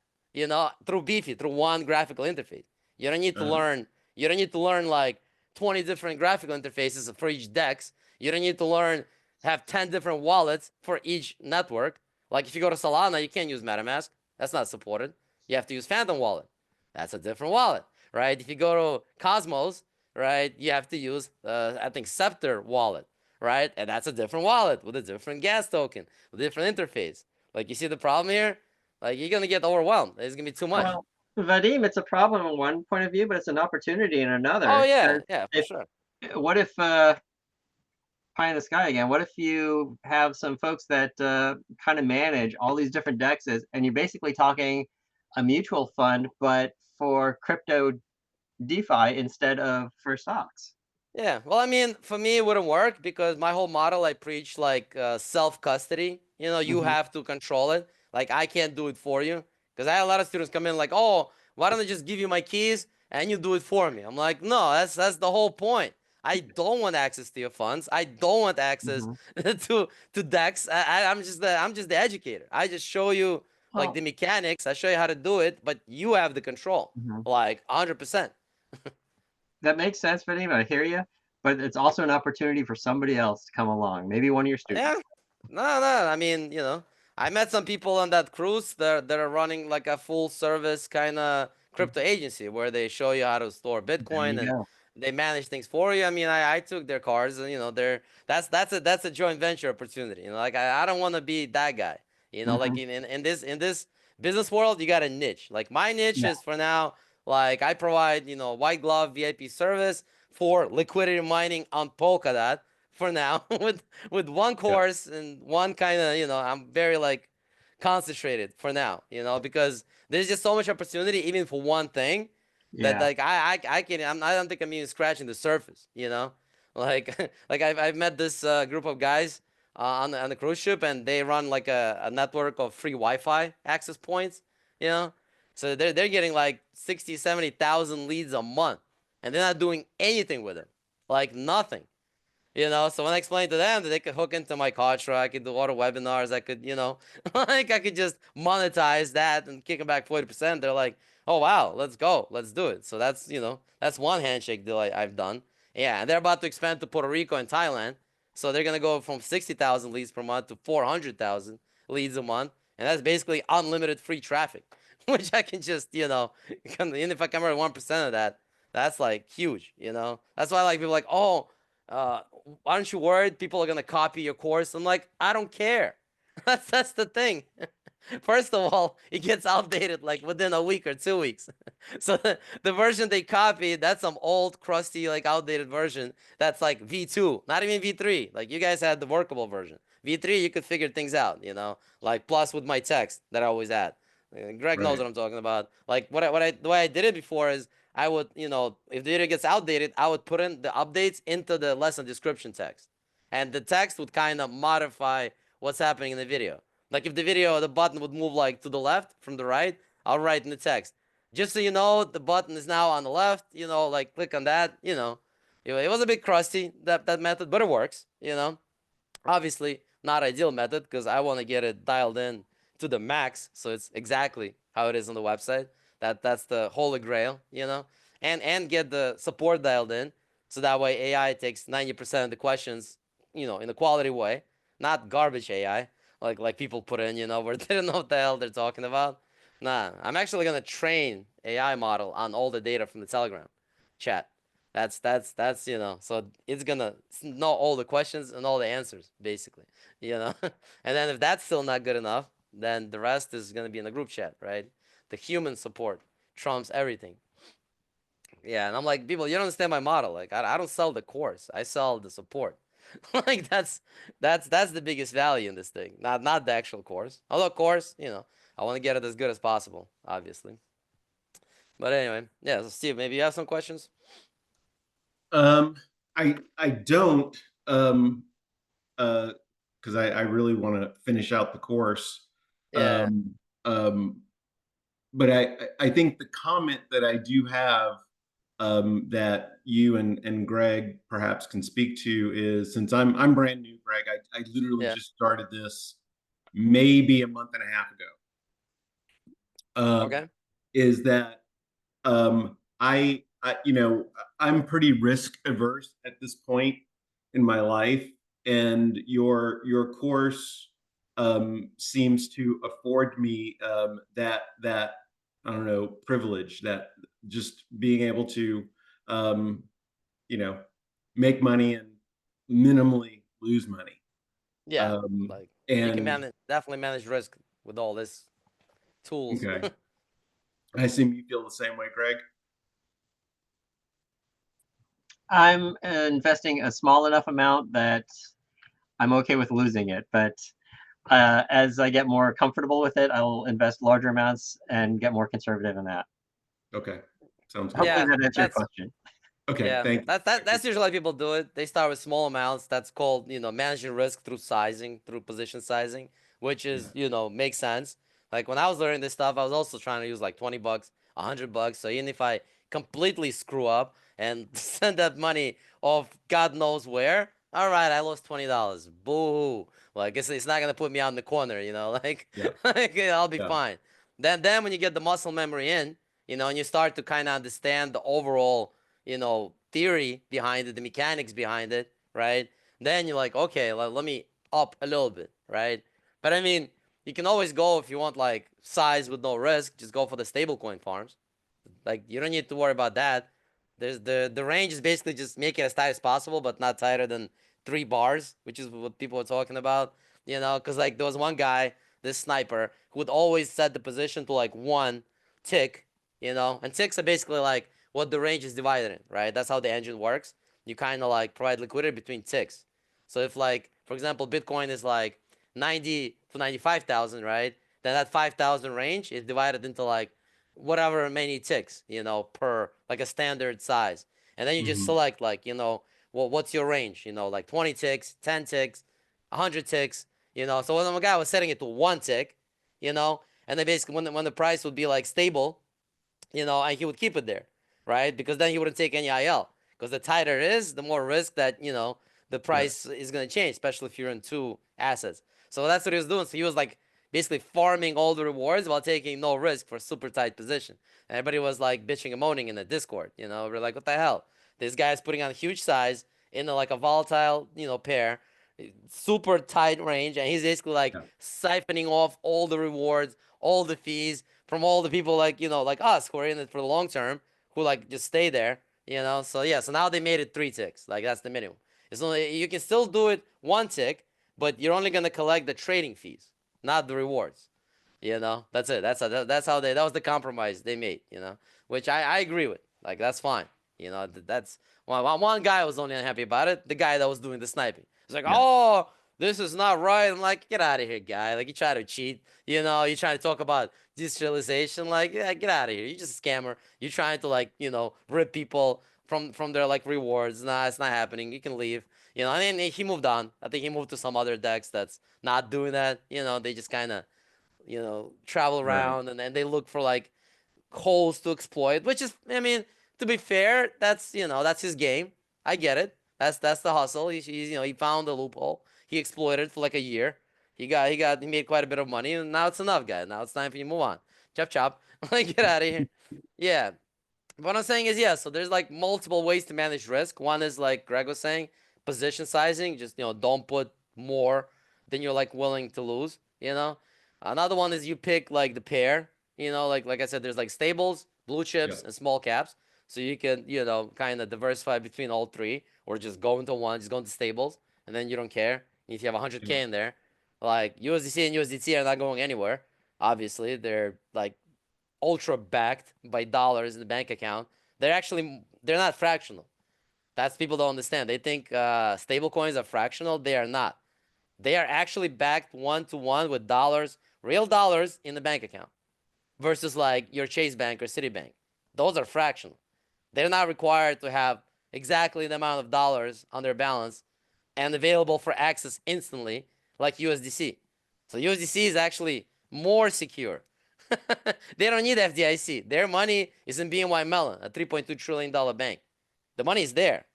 through Beefy, through one graphical interface. You don't need to Uh-huh. learn. You don't need to learn like 20 different graphical interfaces for each dex. You don't need to learn have 10 different wallets for each network. Like if you go to Solana, you can't use MetaMask. That's not supported. You have to use Phantom Wallet. That's a different wallet, right? If you go to Cosmos, right, you have to use, I think, Scepter Wallet, right? And that's a different wallet with a different gas token, with a different interface. Like, you see the problem here? Like, you're going to get overwhelmed. It's going to be too much. Well, Vadim, it's a problem in one point of view, but it's an opportunity in Oh, another. yeah. Because Yeah, for if sure. what if pie in the sky again? What if you have some folks that kind of manage all these different dexes, and you're basically talking a mutual fund, but for crypto DeFi instead of for stocks? Yeah, well, I mean, for me, it wouldn't work because my whole model, I preach like self-custody. You Hmm. have to control it. Like, I can't do it for you. Because I had a lot of students come in like, oh, why don't I just give you my keys and you do it for me? I'm like, no, that's the whole point. I don't want access to your funds. I don't want access Hmm. to Dex. I'm just the educator. I just show you like the mechanics. I show you how to do it, but you have the control, Mhm. like 100%. That makes sense, Vinny. I hear you, but it's also an opportunity for somebody else to come along. Maybe one of your Yeah, students. no. I mean, I met some people on that cruise that are running like a full service kind of crypto agency where they show you how to store There Bitcoin you and go. they manage things for you. I mean, I took their cards and that's a joint venture opportunity. Like I don't want to be that guy. Like Hmm. in this business world, you got a niche. Like my niche Yeah, is for now, like I provide, white glove VIP service for liquidity mining on Polkadot for now with one Yeah. course and one kind of, I'm very like concentrated for now, because there's just so much opportunity even for one thing that yeah. like I can I don't think I'm even scratching the surface, like like I've met this group of guys on the cruise ship, and they run like a network of free Wi-Fi access points, you know so they're getting like 60,000-70,000 leads a month, and they're not doing anything with them, like nothing. So when I explained to them that they could hook into my Contra, I could do auto webinars, I could, like I could just monetize that and kick them back 40%. They're like, oh wow, let's go, let's do it. So that's one handshake deal I've done. Yeah, and they're about to expand to Puerto Rico and Thailand. So they're gonna go from 60,000 leads per month to 400,000 leads a month, and that's basically unlimited free traffic, which I can just, even if I convert 1% of that, that's like huge. That's why like people are like, oh. Uh, aren't you worried people are gonna copy your course? I'm like, I don't care. That's the thing. First of all, it gets outdated like within a week or 2 weeks. So the version they copied, that's some old, crusty, like outdated version. That's like V2, not even V3. Like you guys had the workable version. V3, you could figure things out, like plus with my text that I always add. Greg knows Right. what I'm talking about. Like the way I did it before is I would, if the video gets outdated, I would put in the updates into the lesson description text. And the text would kind of modify what's happening in the video. Like if the video, the button would move like to the left from the right, I'll write in the text. Just so you know, the button is now on the left, like click on that, It was a bit crusty, that method, but it works, Obviously, not ideal method because I want to get it dialed in to the max, so it's exactly how it is on the website. That's the holy grail, and get the support dialed in, so that way AI takes 90% of the questions, in a quality way, not garbage AI like people put in, where they don't know what the hell they're talking about. Nah, I'm actually gonna train AI model on all the data from the Telegram chat. That's so it's gonna know all the questions and all the answers basically, and then if that's still not good enough, then the rest is gonna be in the group chat, right? The human support trumps everything. Yeah, and I'm like, people, you don't understand my model. Like I don't sell the course, I sell the support. Like that's the biggest value in this thing, not the actual course. Although course, I want to get it as good as possible, obviously. But anyway, yeah, so Steve, maybe you have some questions. Um, I don't because I really want to finish out the course. Yeah. Um, um, but I think the comment that I do have that you and Greg perhaps can speak to is, since I'm brand new, Greg, I literally Yeah. just started this maybe a month and a half ago. Okay. Is that I I'm pretty risk averse at this point in my life, and your course seems to afford me that I don't know, privilege, that just being able to um, you know make money and minimally lose money. Yeah. Like you can And definitely manage risk with all this tools. okay, I assume you feel the same way, Greg. I'm investing a small enough amount that I'm okay with losing it, but as I get more comfortable with it, I'll invest larger amounts and get more conservative in that. Okay, sounds good. Hopefully Yeah, that answers your that's question. Okay, yeah. thank you. That's usually how people do it. They start with small amounts. That's called, managing risk through sizing, through position sizing, which is, Yeah. makes sense. Like when I was learning this stuff, I was also trying to use like $20, $100. So even if I completely screw up and send that money off God knows where, All right, I lost $20. Boo. Well, I guess it's not gonna put me out in the corner, like, Yeah. like I'll be Yeah. fine. Then when you get the muscle memory in, and you start to kind of understand the overall, theory behind it, the mechanics behind it, right? Then you're like, okay, let me up a little bit, right? But I mean, you can always go if you want like size with no risk, just go for the stablecoin farms. Like you don't need to worry about that. There's the range is basically just make it as tight as possible, but not tighter than 3 bars, which is what people are talking about. Because like there was one guy, this sniper, who would always set the position to like 1 tick, and ticks are basically like what the range is divided in, right? That's how the engine works. You kind of like provide liquidity between ticks. So if like, for example, Bitcoin is like 90 to 95,000, right? Then that 5,000 range is divided into like whatever many ticks, per like a standard size. And then you just Hmm. select like, well, what's your range? Like 20 ticks, 10 ticks, 100 ticks, So when the guy was setting it to 1 tick, and then basically when the price would be like stable, and he would keep it there, right? Because then he wouldn't take any IL. Because the tighter it is, the more risk that, the Yeah. price is going to change, especially if you're in 2 assets. So that's what he was doing. So he was like basically farming all the rewards while taking no risk for super tight position. And everybody was like bitching and moaning in the Discord, We're like, what the hell? This guy's putting on a huge size in like a volatile, pair, super tight range, and he's basically like Yeah. siphoning off all the rewards, all the fees from all the people like like us who are in it for the long term, who like just stay there, So yeah, so now they made it 3 ticks, like that's the minimum. It's only you can still do it 1 tick, but you're only gonna collect the trading fees, not the rewards. That's it. That's how that was the compromise they made. Which I agree with. Like that's fine. That's one guy was only unhappy about it. The guy that was doing the sniping. He's like, Yeah. oh, this is not right. I'm like, get out of here, guy. Like you try to cheat. You trying to talk about decentralization. Like, yeah, get out of here. You're just a scammer. You're trying to like rip people from their like rewards. Nah, it's not happening. You can leave. And then he moved on. I think he moved to some other decks that's not doing that. They just kind of travel Right. around and then they look for like holes to exploit, which is, I mean, to be fair, that's his game. I get it. That's the hustle. He's he found a loophole. He exploited for like a year. He made quite a bit of money, and now it's enough, guys. Now it's time for you to move on. Chop chop. Like get out of here. Yeah. What I'm saying is, yeah, so there's like multiple ways to manage risk. One is like Greg was saying, position sizing. Just, don't put more than you're like willing to lose. Another one is you pick like the pair, like I said, there's like stables, blue Yeah. chips, and small caps. So you can, kind of diversify between all three, or just go into one, just go into stables, and then you don't care. If you have Yeah. 100K in there, like USDC and USDT are not going anywhere. Obviously, they're like ultra backed by dollars in the bank account. They're not fractional. That's people don't understand. They think stable coins are fractional. They are not. They are actually backed 1-to-1 with dollars, real dollars in the bank account, versus like your Chase Bank or Citibank. Those are fractional. They're not required to have exactly the amount of dollars on their balance and available for access instantly like USDC. So USDC is actually more secure. They don't need FDIC. Their money is in BNY Mellon, a $3.2 trillion bank. The money is there.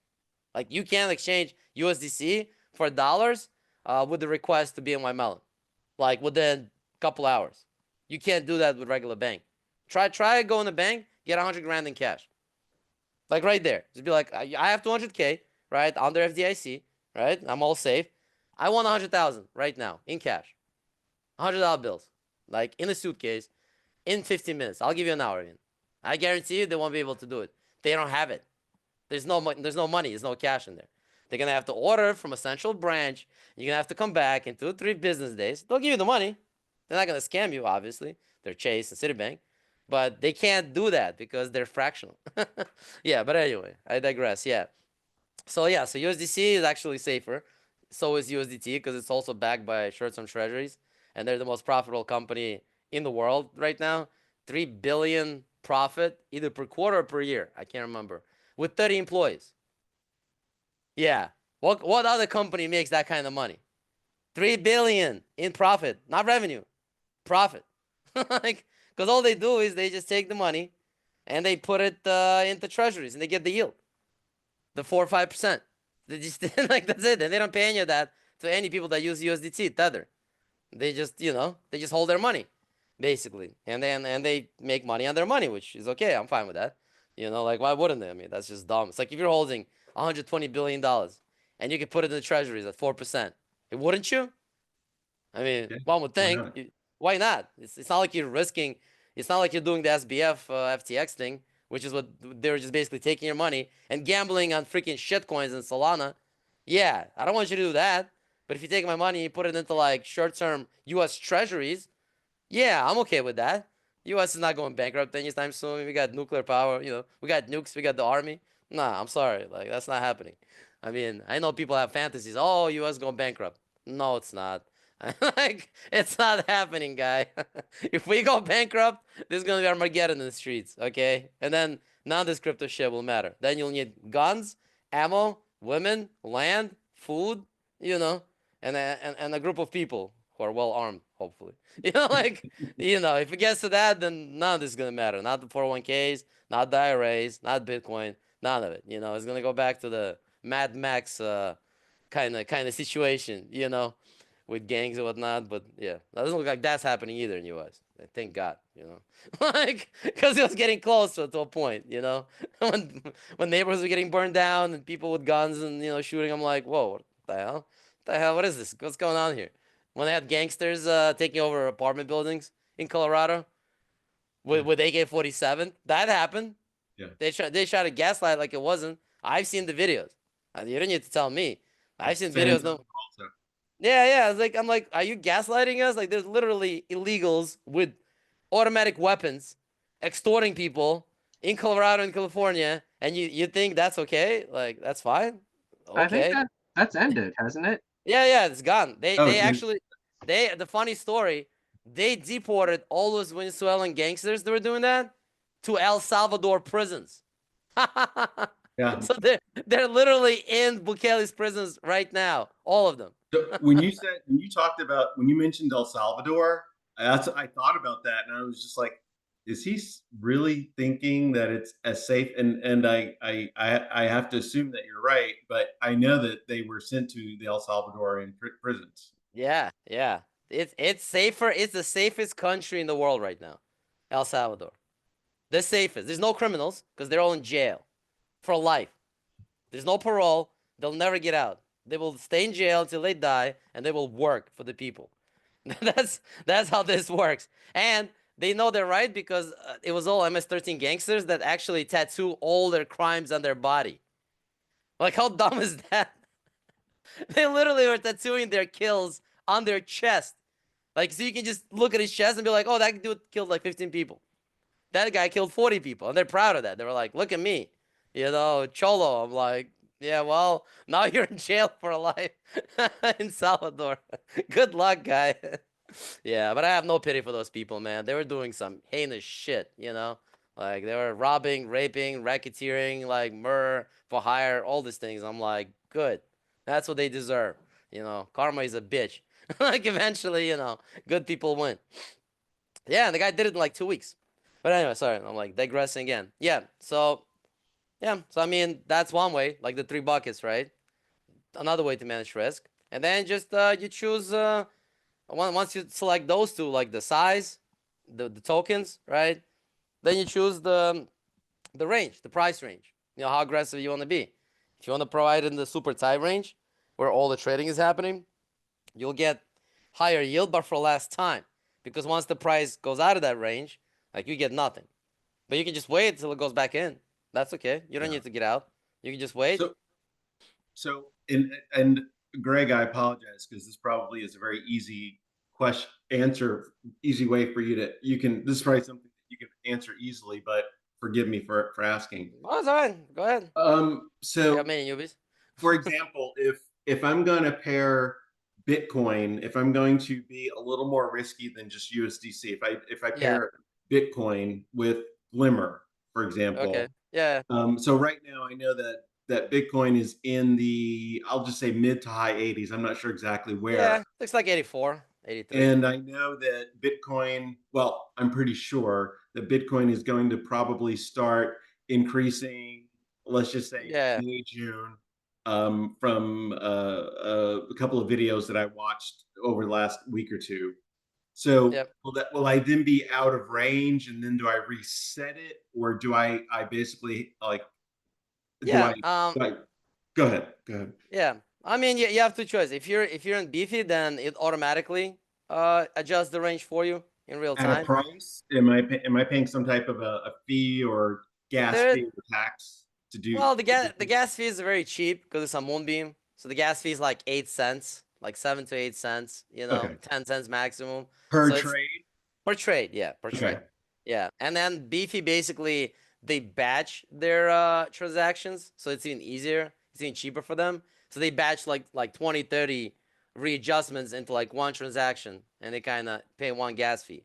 Like you can exchange USDC for dollars with the request to BNY Mellon, like within a couple hours. You can't do that with regular bank. Try go in the bank, get 100 grand in cash, like right there. Just be like, I have 200K, right, under FDIC, right? I'm all safe. I want 100,000 right now in cash, $100 bills, like in a suitcase, in 15 minutes. I'll give you an hour in. I guarantee you they won't be able to do it. They don't have it. There's no money. There's no cash in there. They're gonna have to order from a central branch. You're gonna have to come back in 2 or 3 business days. They'll give you the money. They're not gonna scam you, obviously. They're Chase and Citibank, but they can't do that because they're fractional. Yeah, but anyway, I digress. Yeah. So yeah, so USDC is actually safer. So is USDT because it's also backed by short-term treasuries, and they're the most profitable company in the world right now. 3 billion profit either per quarter or per year. I can't remember. With 30 employees. Yeah. What other company makes that kind of money? 3 billion in profit, not revenue, profit. Like, because all they do is they just take the money and they put it into treasuries and they get the yield, the 4 or 5%. They just like that's it. And they don't pay any of that to any people that use USDT Tether. They just, they just hold their money, basically, and they make money on their money, which is okay. I'm fine with that. Like why wouldn't they? I mean, that's just dumb. It's like if you're holding 120 billion dollars and you could put it in the treasuries at 4%, wouldn't you? I mean, Yeah, one would why think. not? Why not? It's not like you're risking. It's not like you're doing the SBF FTX thing, which is what they were just basically taking your money and gambling on freaking shit coins in Solana. Yeah, I don't want you to do that. But if you take my money and you put it into like short-term U.S. Treasuries, yeah, I'm okay with that. U.S. is not going bankrupt anytime soon. We got nuclear power. We got nukes. We got the army. Nah, I'm sorry. Like that's not happening. I mean, I know people have fantasies. Oh, U.S. going bankrupt. No, it's not. Like it's not happening, guy. If we go bankrupt, there's gonna be Armageddon in the streets. Okay, and then none of this crypto shit will matter. Then you'll need guns, ammo, women, land, food. And a group of people who are well armed, hopefully. Like, if it gets to that, then none of this is gonna matter. Not the 401ks, not the IRAs, not Bitcoin, none of it. It's gonna go back to the Mad Max kind of situation, with gangs and whatnot. But yeah, that doesn't look like that's happening either in US. Thank God, like because it was getting closer to a point, when when neighborhoods were getting burned down and people with guns and shooting. I'm like, whoa, what the hell? What the hell? What is this? What's going on here? When they had gangsters taking over apartment buildings in Colorado Yeah. with AK-47, that happened. Yeah. They tried to gaslight like it wasn't. I've seen the videos. You don't need to tell me. I've seen San videos. Antonio No, also. yeah, yeah. I'm like, are you gaslighting us? Like, there's literally illegals with automatic weapons extorting people in Colorado and California, and you think that's okay? Like, that's fine? I think Okay. that's ended, hasn't it? Yeah, yeah, it's gone. They Oh, they actually the funny story, they deported all those Venezuelan gangsters that were doing that to El Salvador prisons. yeah. So they're literally in Bukele's prisons right now, all of them. So when you mentioned El Salvador, I thought about that, and I was just like, is he really thinking that it's as safe? And I have to assume that you're right, but I know that they were sent to the El Salvadorian prisons. Yeah, yeah. It's safer. It's the safest country in the world right now. El Salvador. The safest. There's no criminals because they're all in jail for life. There's no parole. They'll never get out. They will stay in jail until they die, and they will work for the people. That's how this works. And they know they're right because it was all MS-13 gangsters that actually tattoo all their crimes on their body. Like, how dumb is that? They literally were tattooing their kills on their chest. Like, so you can just look at his chest and be like, oh, that dude killed like 15 people. That guy killed 40 people. And they're proud of that. They were like, look at me. Cholo. I'm like, yeah, well, now you're in jail for life in Salvador. Good luck, guy. Yeah, but I have no pity for those people, man. They were doing some heinous shit. Like they were robbing, raping, racketeering, like murder for hire, all these things. I'm like, good. That's what they deserve. Karma is a bitch. Like eventually, good people win. Yeah, and the guy did it in like 2 weeks. But anyway, sorry, I'm like digressing again. Yeah, so I mean that's one way, like the three buckets, right? Another way to manage risk, and then just you choose once you select those two, like the size, the tokens, right? Then you choose the range, the price range. How aggressive you want to be. If you want to provide in the super tight range, where all the trading is happening, you'll get higher yield, but for less time. Because once the price goes out of that range, like you get nothing. But you can just wait until it goes back in. That's okay. You don't Yeah. need to get out. You can just wait. So, Greg, I apologize because this probably is a very easy easy way for you to this is probably something that you can answer easily, but forgive me for asking. Oh, it's all right. Go ahead. We So got many newbies. for example, if I'm going to pair Bitcoin, if I'm going to be a little more risky than just USDC, if I Yeah. pair Bitcoin with Glimmer, for Okay. example, Yeah. so right now I know that Bitcoin is in the, I'll just say mid to high 80s. I'm not sure exactly where. Yeah. Looks like 84, 83. And I know that Bitcoin, well, I'm pretty sure that Bitcoin is going to probably start increasing, let's just say Yeah. May, June. from a couple of videos that I watched over the last week or two. So Yep. will I then be out of range, and then do I reset it, or do I basically like do Yeah. I, do I go ahead, go ahead. Yeah. I mean, you have two choices. If you're in beefy, then it automatically adjusts the range for you in real At a time. price, am I paying some type of a fee or gas There, fee or tax to do? well, the gas fees are very cheap because it's a moonbeam. So the gas fee is like 8 cents, like 7 to 8 cents. Okay, 10 cents maximum. per So it's trade. per trade, yeah, per Okay, trade. Yeah. And then beefy basically they batch their transactions, so it's even easier. It's even cheaper for them. So they batch like 20, 30 readjustments into like one transaction and they kind of pay one gas fee,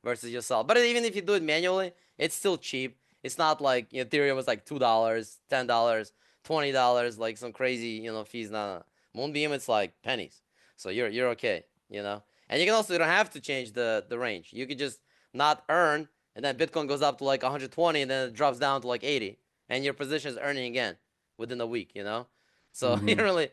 versus yourself. But even if you do it manually, it's still cheap. It's not like Ethereum was like $2, $10, $20, like some crazy, fees. No. Moonbeam, it's like pennies. So you're okay, And you don't have to change the range. You could just not earn, and then Bitcoin goes up to like 120, and then it drops down to like 80, and your position is earning again within a week. So you mm-hmm. really,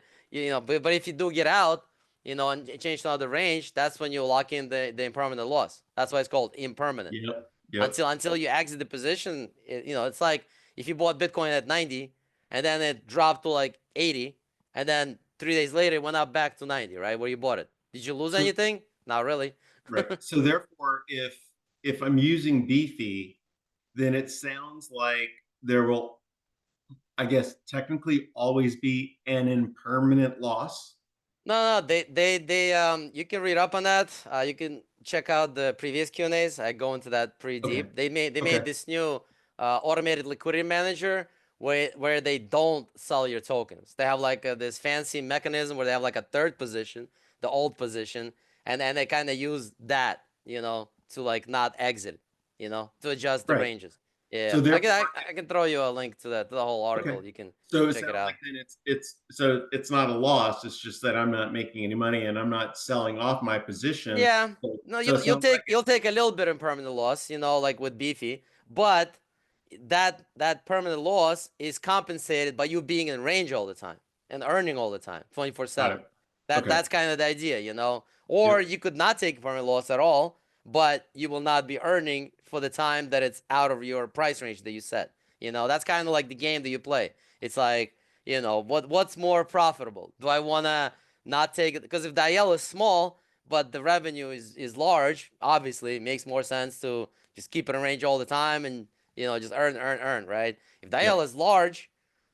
but if you do get out, and change to another range, that's when you lock in the impermanent loss. That's why it's called impermanent. Yep, yep, Until you exit the position, it's like if you bought Bitcoin at 90, and then it dropped to like 80, and then 3 days later it went up back to 90, right? Where you bought it. Did you lose so anything? Not really. right. So therefore, if I'm using beefy, then it sounds like there will, I guess, technically always be an impermanent loss. No, they you can read up on that. You can check out the previous Q&As. I go into that pretty Okay, deep. They made okay, this new automated liquidity manager where they don't sell your tokens. They have like this fancy mechanism where they have like a third position, the old position, and they kind of use that, to like not exit, to adjust the right. ranges. Yeah, So I can therefore, I can throw you a link to that to the whole okay. article. You can So it check it sounds like out. then it's not a loss. It's just that I'm not making any money and I'm not selling off my position. Yeah. So, No, so you it you'll sounds like take you'll take a little bit of permanent loss, like with Beefy, but that permanent loss is compensated by you being in range all the time and earning all the time, got 24/7. it. That Okay. that's kind of the idea. Or Yep. you could not take permanent loss at all, but you will not be earning for the time that it's out of your price range that you set. That's kind of like the game that you play. It's like, what's more profitable? Do I wanna not take it? Because if the IL is small, but the revenue is large, obviously it makes more sense to just keep it in range all the time and just earn, right? If the IL Yep. is large,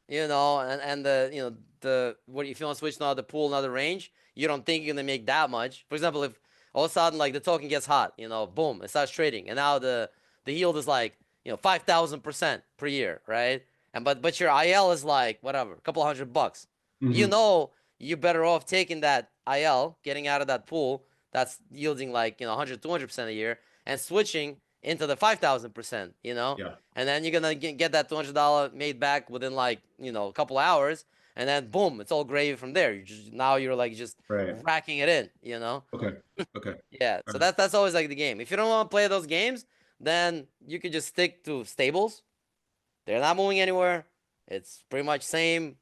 and the what if you want to switch to another pool, another range, you don't think you're gonna make that much. For example, if all of a sudden like the token gets hot, boom, it starts trading, and now the yield is like 5,000% per year, right? And but your IL is like whatever, a couple $100. You Hmm. know you're better off taking that IL, getting out of that pool that's yielding like 100, 200% a year, and switching into the 5,000%. Yeah. And then you're gonna get that $200 made back within like a couple hours, and then boom, it's all gravy from there. You're like just Right. racking it in. Okay. Okay. Yeah, All so right. that's always like the game. If you don't want to play those games, then you could just stick to stables. They're not moving anywhere. It's pretty much same,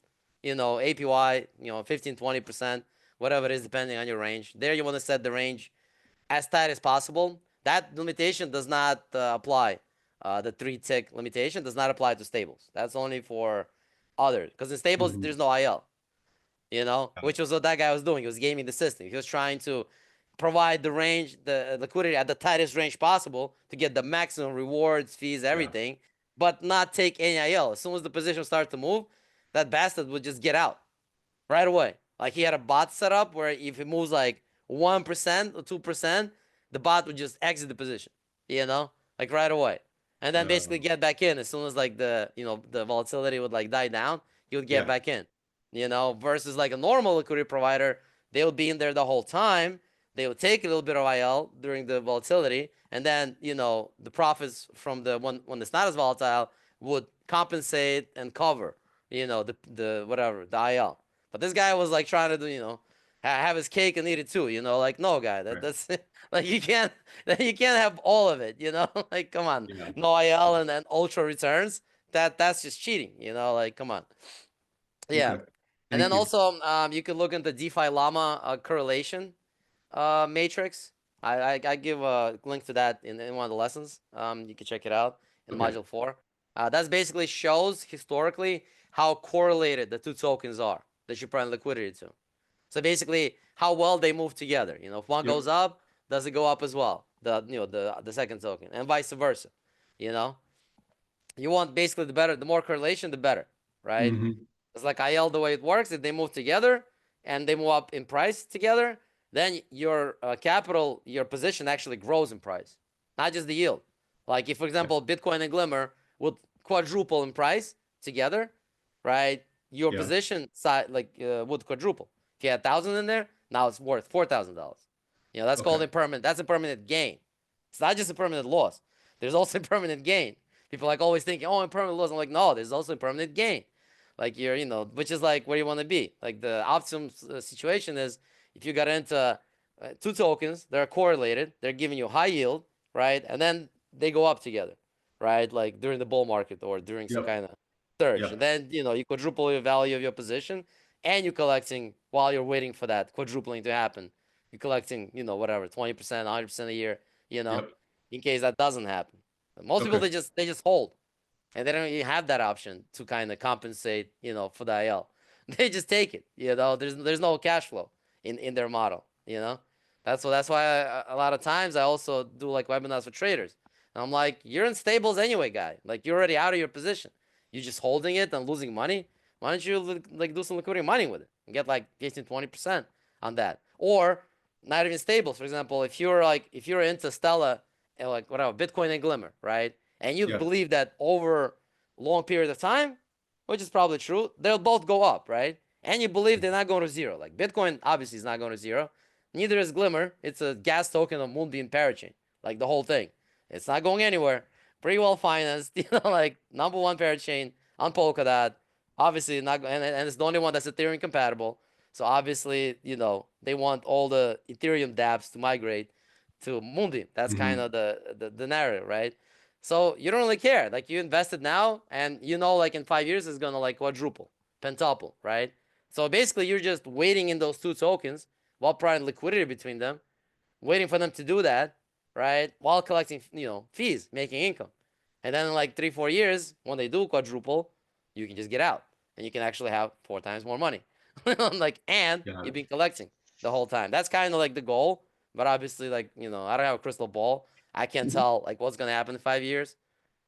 APY, 15, 20%, whatever it is, depending on your range. There you want to set the range as tight as possible. That limitation does not apply. The 3 tick limitation does not apply to stables. That's only for others. Because in stables, Hmm. there's no IL, Got it. which was what that guy was doing. He was gaming the system. He was trying to provide the range, the liquidity at the tightest range possible to get the maximum rewards, fees, Yeah. everything, but not take any IL. As soon as the position started to move, that bastard would just get out right away. Like he had a bot set up where if it moves like 1% or 2%, the bot would just exit the position, like right away. And then basically Uh, get back in as soon as like the volatility would like die down, he would get yeah. back in, versus like a normal liquidity provider, they would be in there the whole time. They would take a little bit of IL during the volatility, and then the profits from the one when it's not as volatile would compensate and cover the whatever the IL. But this guy was like trying to do, have his cake and eat it too. Like no guy, Right. that's like you can't have all of it. Like come on, Yeah. no IL and then ultra returns. That's just cheating. Like come on. Yeah. Okay. And Thank then you. also, you could look into DeFi Llama correlation matrix. I give a link to that in one of the lessons. You can check it out in Okay. module 4. That's basically shows historically how correlated the two tokens are that you put in liquidity to. So basically, how well they move together. You know, if one Yep. goes up, does it go up as well? The second token, and vice versa. You know, you want basically the more correlation, the better, right? Mm-hmm. It's like IL the way it works. If they move together and they move up in price together, then your capital, your position actually grows in price, not just the yield. Like if, for Yeah. example, Bitcoin and Glimmer would quadruple in price together, right? Your Yeah. position side would quadruple. If you had 1,000 in there, now it's worth $4,000. You know, that's called Okay. impermanent. That's a permanent gain. It's not just a permanent loss. There's also a permanent gain. People like always thinking, oh, impermanent loss. I'm like, no, there's also a permanent gain. Like you're, which is like where you want to be. Like the optimum situation is if you got into two tokens, they're correlated, they're giving you high yield, right? And then they go up together, right? Like during the bull market or during some Yep. kind of surge. And Yep. then, you quadruple your value of your position and you're collecting while you're waiting for that quadrupling to happen. You're collecting, whatever, 20%, 100% a year, Yep. in case that doesn't happen. But most people, Okay. they just hold and they don't even have that option to kind of compensate, for the IL. They just take it. There's no cash flow in their model. That's why a lot of times I also do like webinars for traders. And I'm like, you're in stables anyway, guy. Like you're already out of your position. You're just holding it and losing money. Why don't you like do some liquidity mining with it and get like 15, 20% on that? Or not even stables. For example, if you're into Stella and like whatever, Bitcoin and Glimmer, right? And you Yeah. believe that over a long period of time, which is probably true, they'll both go up, right? And you believe they're not going to zero. Like Bitcoin obviously is not going to zero. Neither is Glimmer. It's a gas token of Moonbeam Parachain. Like the whole thing. It's not going anywhere. Pretty well financed, like number one parachain on Polkadot. Obviously not, and it's the only one that's Ethereum compatible. So obviously, they want all the Ethereum dApps to migrate to Moonbeam. That's kind Mm-hmm. of the narrative, right? So you don't really care. Like you invested now, and like in 5 years it's gonna like quadruple, pentuple, right? So basically, you're just waiting in those two tokens while providing liquidity between them, waiting for them to do that, right? While collecting, fees, making income. And then in like 3, 4 years, when they do quadruple, you can just get out and you can actually have 4 times more money. And Got you've it. been collecting the whole time. That's kind of like the goal. But obviously, like, I don't have a crystal ball. I can't tell like what's gonna happen in 5 years.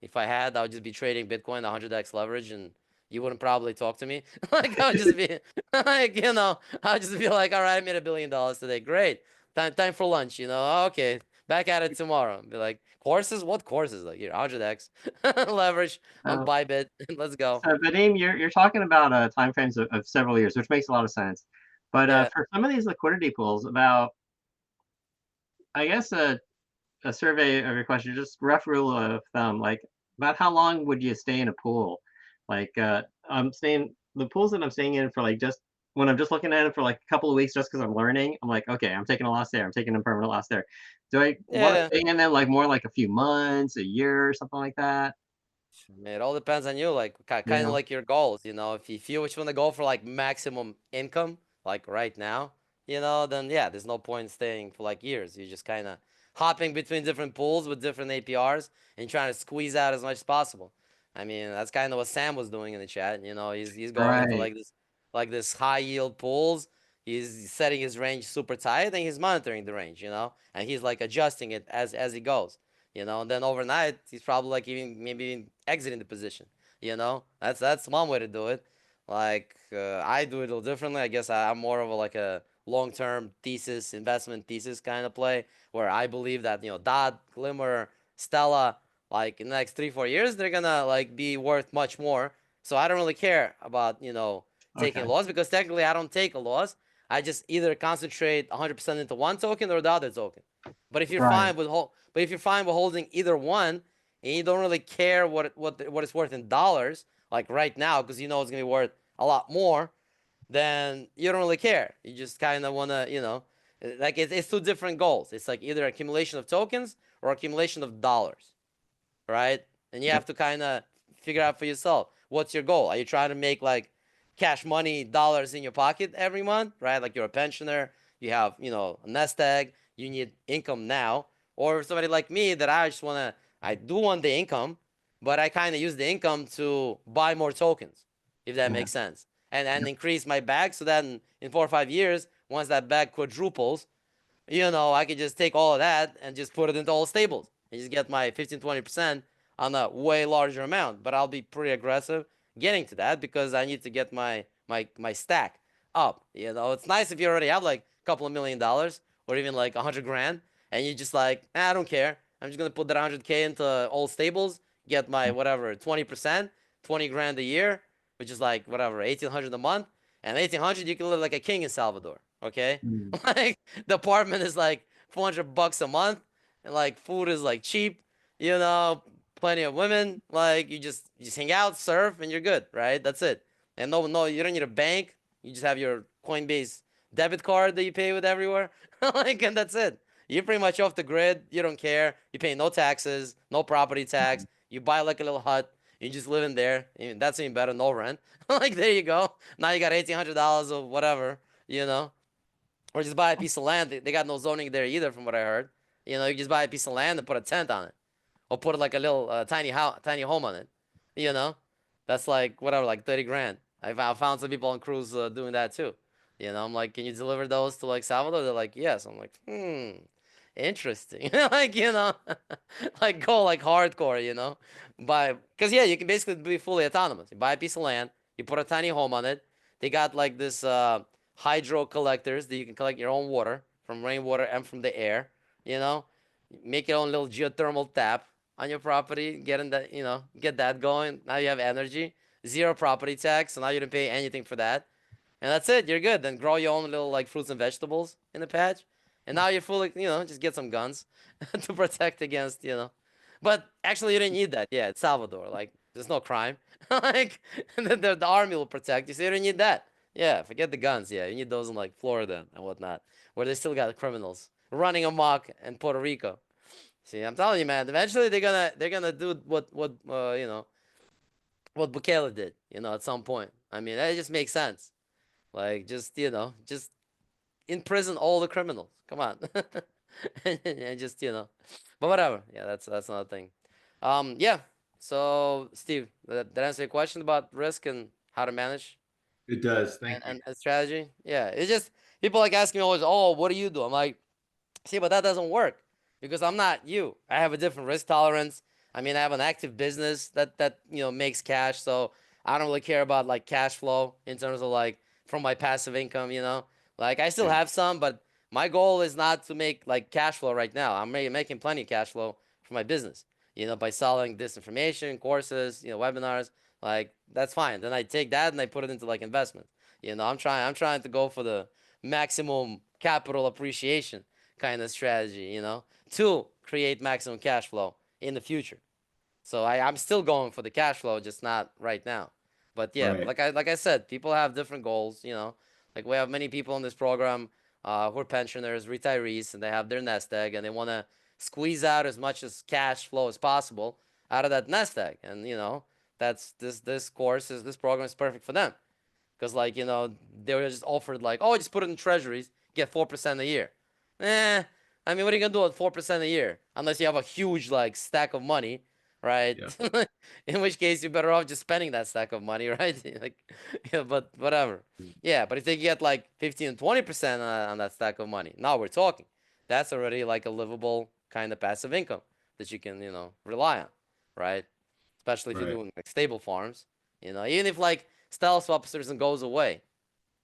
If I had, I would just be trading Bitcoin 100x leverage and you wouldn't probably talk to me. Like I would just be like, I would just be like, all right, I made $1 billion today. Great. Time for lunch, Okay. Back at it tomorrow. Be like, courses? What courses? Like here, 100x leverage on Uh, Bybit. Let's go. so, Vadim, you're talking about time frames of several years, which makes a lot of sense. But Yeah. for some of these liquidity pools, I guess a survey of your question, just rough rule of thumb, like about how long would you stay in a pool? Like I'm staying the pools that I'm staying in for like just when I'm just looking at it for like a couple of weeks just because I'm learning, I'm like, okay, I'm taking a loss there, I'm taking a permanent loss there. Do I want to Yeah. stay in them like more like a few months, a year, or something like that? It all depends on you, like kind of Yeah. like your goals, If you just want to go for like maximum income, like right now, then yeah, there's no point staying for like years. You're just kind of hopping between different pools with different APRs and trying to squeeze out as much as possible. I mean, that's kind of what Sam was doing in the chat. He's going in for Right. like this high yield pools. He's setting his range super tight and he's monitoring the range, and he's like adjusting it as he goes. And then overnight he's probably like even maybe even exiting the position. That's one way to do it. Like I do it a little differently. I guess I'm more of like a long-term thesis, investment thesis kind of play where I believe that Dot, Glimmer, Stella, like in the next 3, 4 years, they're gonna like be worth much more. So I don't really care about taking a Okay. loss because technically I don't take a loss. I just either concentrate 100% into one token or the other token. But if you're Right. fine with holding either one, and you don't really care what it's worth in dollars, like right now, because it's gonna be worth a lot more, then you don't really care. You just kind of wanna, like it's two different goals. It's like either accumulation of tokens or accumulation of dollars, right? And you have Yep. to kind of figure out for yourself what's your goal. Are you trying to make like cash money dollars in your pocket every month, right? Like you're a pensioner, you have, you know, a nest egg, you need income now. Or somebody like me that I do want the income, but I kind of use the income to buy more tokens, if that Yeah. makes sense. And increase my bag so that in 4 or 5 years, once that bag quadruples, you know, I could just take all of that and just put it into all stables and just get my 15, 20% on a way larger amount. But I'll be pretty aggressive getting to that because I need to get my stack up. You know, it's nice if you already have like a couple of $1 million or even like 100 grand and you just like, I don't care. I'm just gonna put that 100K into all stables, get my whatever 20%, 20 grand a year, which is like whatever 1,800 a month, and 1,800 you can live like a king in Salvador. Okay, Mm. like the apartment is like $400 a month, and like food is like cheap, you know, plenty of women. Like you just hang out, surf, and you're good, right? That's it. And no, you don't need a bank. You just have your Coinbase debit card that you pay with everywhere, like, and that's it. You're pretty much off the grid. You don't care. You pay no taxes, no property tax. You buy like a little hut. You just live in there. That's even better. No rent. Like there you go. Now you got $1,800 of whatever, you know. Or just buy a piece of land. They got no zoning there either, from what I heard. You know, you just buy a piece of land and put a tent on it, or put like a little tiny house, tiny home on it. You know, that's like whatever, like 30 grand. I found some people on cruise doing that too. You know, I'm like, can you deliver those to like Salvador? They're like, yes. I'm like, interesting. Like, you know, like go like hardcore. You know, because yeah, you can basically be fully autonomous. You buy a piece of land, you put a tiny home on it. They got like this hydro collectors that you can collect your own water from rainwater and from the air. You know, make your own little geothermal tap on your property, getting that, you know, get that going. Now you have energy, zero property tax, so now you don't pay anything for that, and that's it. You're good. Then grow your own little like fruits and vegetables in the patch, and now you're fully, you know, just get some guns to protect against, you know. But actually, you didn't need that. Yeah, it's Salvador. Like, there's no crime. Like, the army will protect you, so you don't need that. Yeah, forget the guns. Yeah, you need those in like Florida and whatnot, where they still got criminals running amok in Puerto Rico. See, I'm telling you, man. Eventually, they're gonna do what you know, what Bukele did. You know, at some point. I mean, that just makes sense. Like, just, you know, just imprison all the criminals. Come on, and just, you know, but whatever. Yeah, that's another thing. Yeah. So, Steve, that answer your question about risk and how to manage It does. and, Thank you. and strategy? Yeah, it's just people like asking me always, "Oh, what do you do?" I'm like, see, but that doesn't work because I'm not you. I have a different risk tolerance. I mean, I have an active business that you know makes cash, so I don't really care about like cash flow in terms of like from my passive income. You know, like I still Yeah. have some, but my goal is not to make like cash flow right now. I'm making plenty of cash flow for my business. You know, by selling disinformation, courses, you know, webinars. Like that's fine. Then I take that and I put it into like investment. You know, I'm trying to go for the maximum capital appreciation kind of strategy, you know, to create maximum cash flow in the future. So I'm still going for the cash flow, just not right now. But yeah, Right. like I said, people have different goals, you know. Like we have many people in this program who are pensioners, retirees, and they have their nest egg, and they want to squeeze out as much as cash flow as possible out of that nest egg. And you know, that's this program is perfect for them because like you know they were just offered like, oh, just put it in treasuries, get 4% a year. Eh, I mean, what are you gonna do with 4% a year unless you have a huge like stack of money, right? Yeah. In which case you're better off just spending that stack of money, right? Like, yeah, but whatever. Yeah, but if they get like 15 and 20% on that stack of money, now we're talking. That's already like a livable kind of passive income that you can, you know, rely on, right? Especially if you're Right. doing like stable farms, you know, even if like StellaSwap doesn't goes away.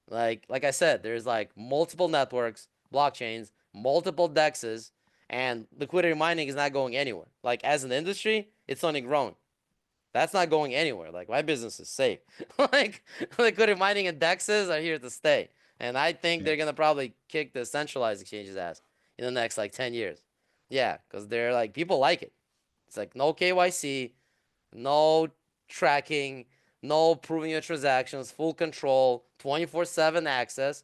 Like I said, there's like multiple networks, blockchains, multiple dexes, and liquidity mining is not going anywhere. Like as an industry, it's only growing. That's not going anywhere. Like my business is safe. Like liquidity mining and dexes are here to stay. And I think Yeah. they're gonna probably kick the centralized exchanges ass in the next like 10 years. Yeah, because they're like people like it. It's like no KYC, no tracking, no proving your transactions, full control, 24/7 access.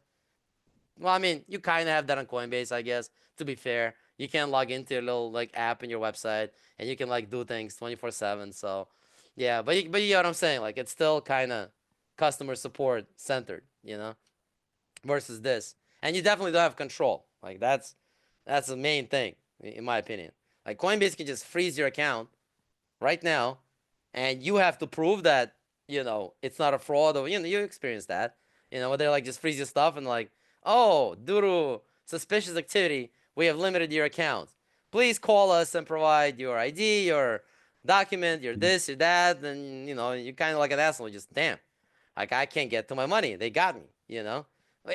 Well, I mean, you kind of have that on Coinbase, I guess, to be fair. You can log into your little like app in your website and you can like do things 24/7. So, yeah, but you get what I'm saying. Like it's still kind of customer support centered, you know, versus this. And you definitely don't have control. Like that's the main thing, in my opinion. Like Coinbase can just freeze your account right now, and you have to prove that, you know, it's not a fraud, or, you know, you experience that, you know, where they're like just freeze your stuff and like, oh, due to suspicious activity, we have limited your account. Please call us and provide your ID, your document, your this, your that. Then, you know, you're kind of like an asshole. Just damn, like I can't get to my money. They got me, you know.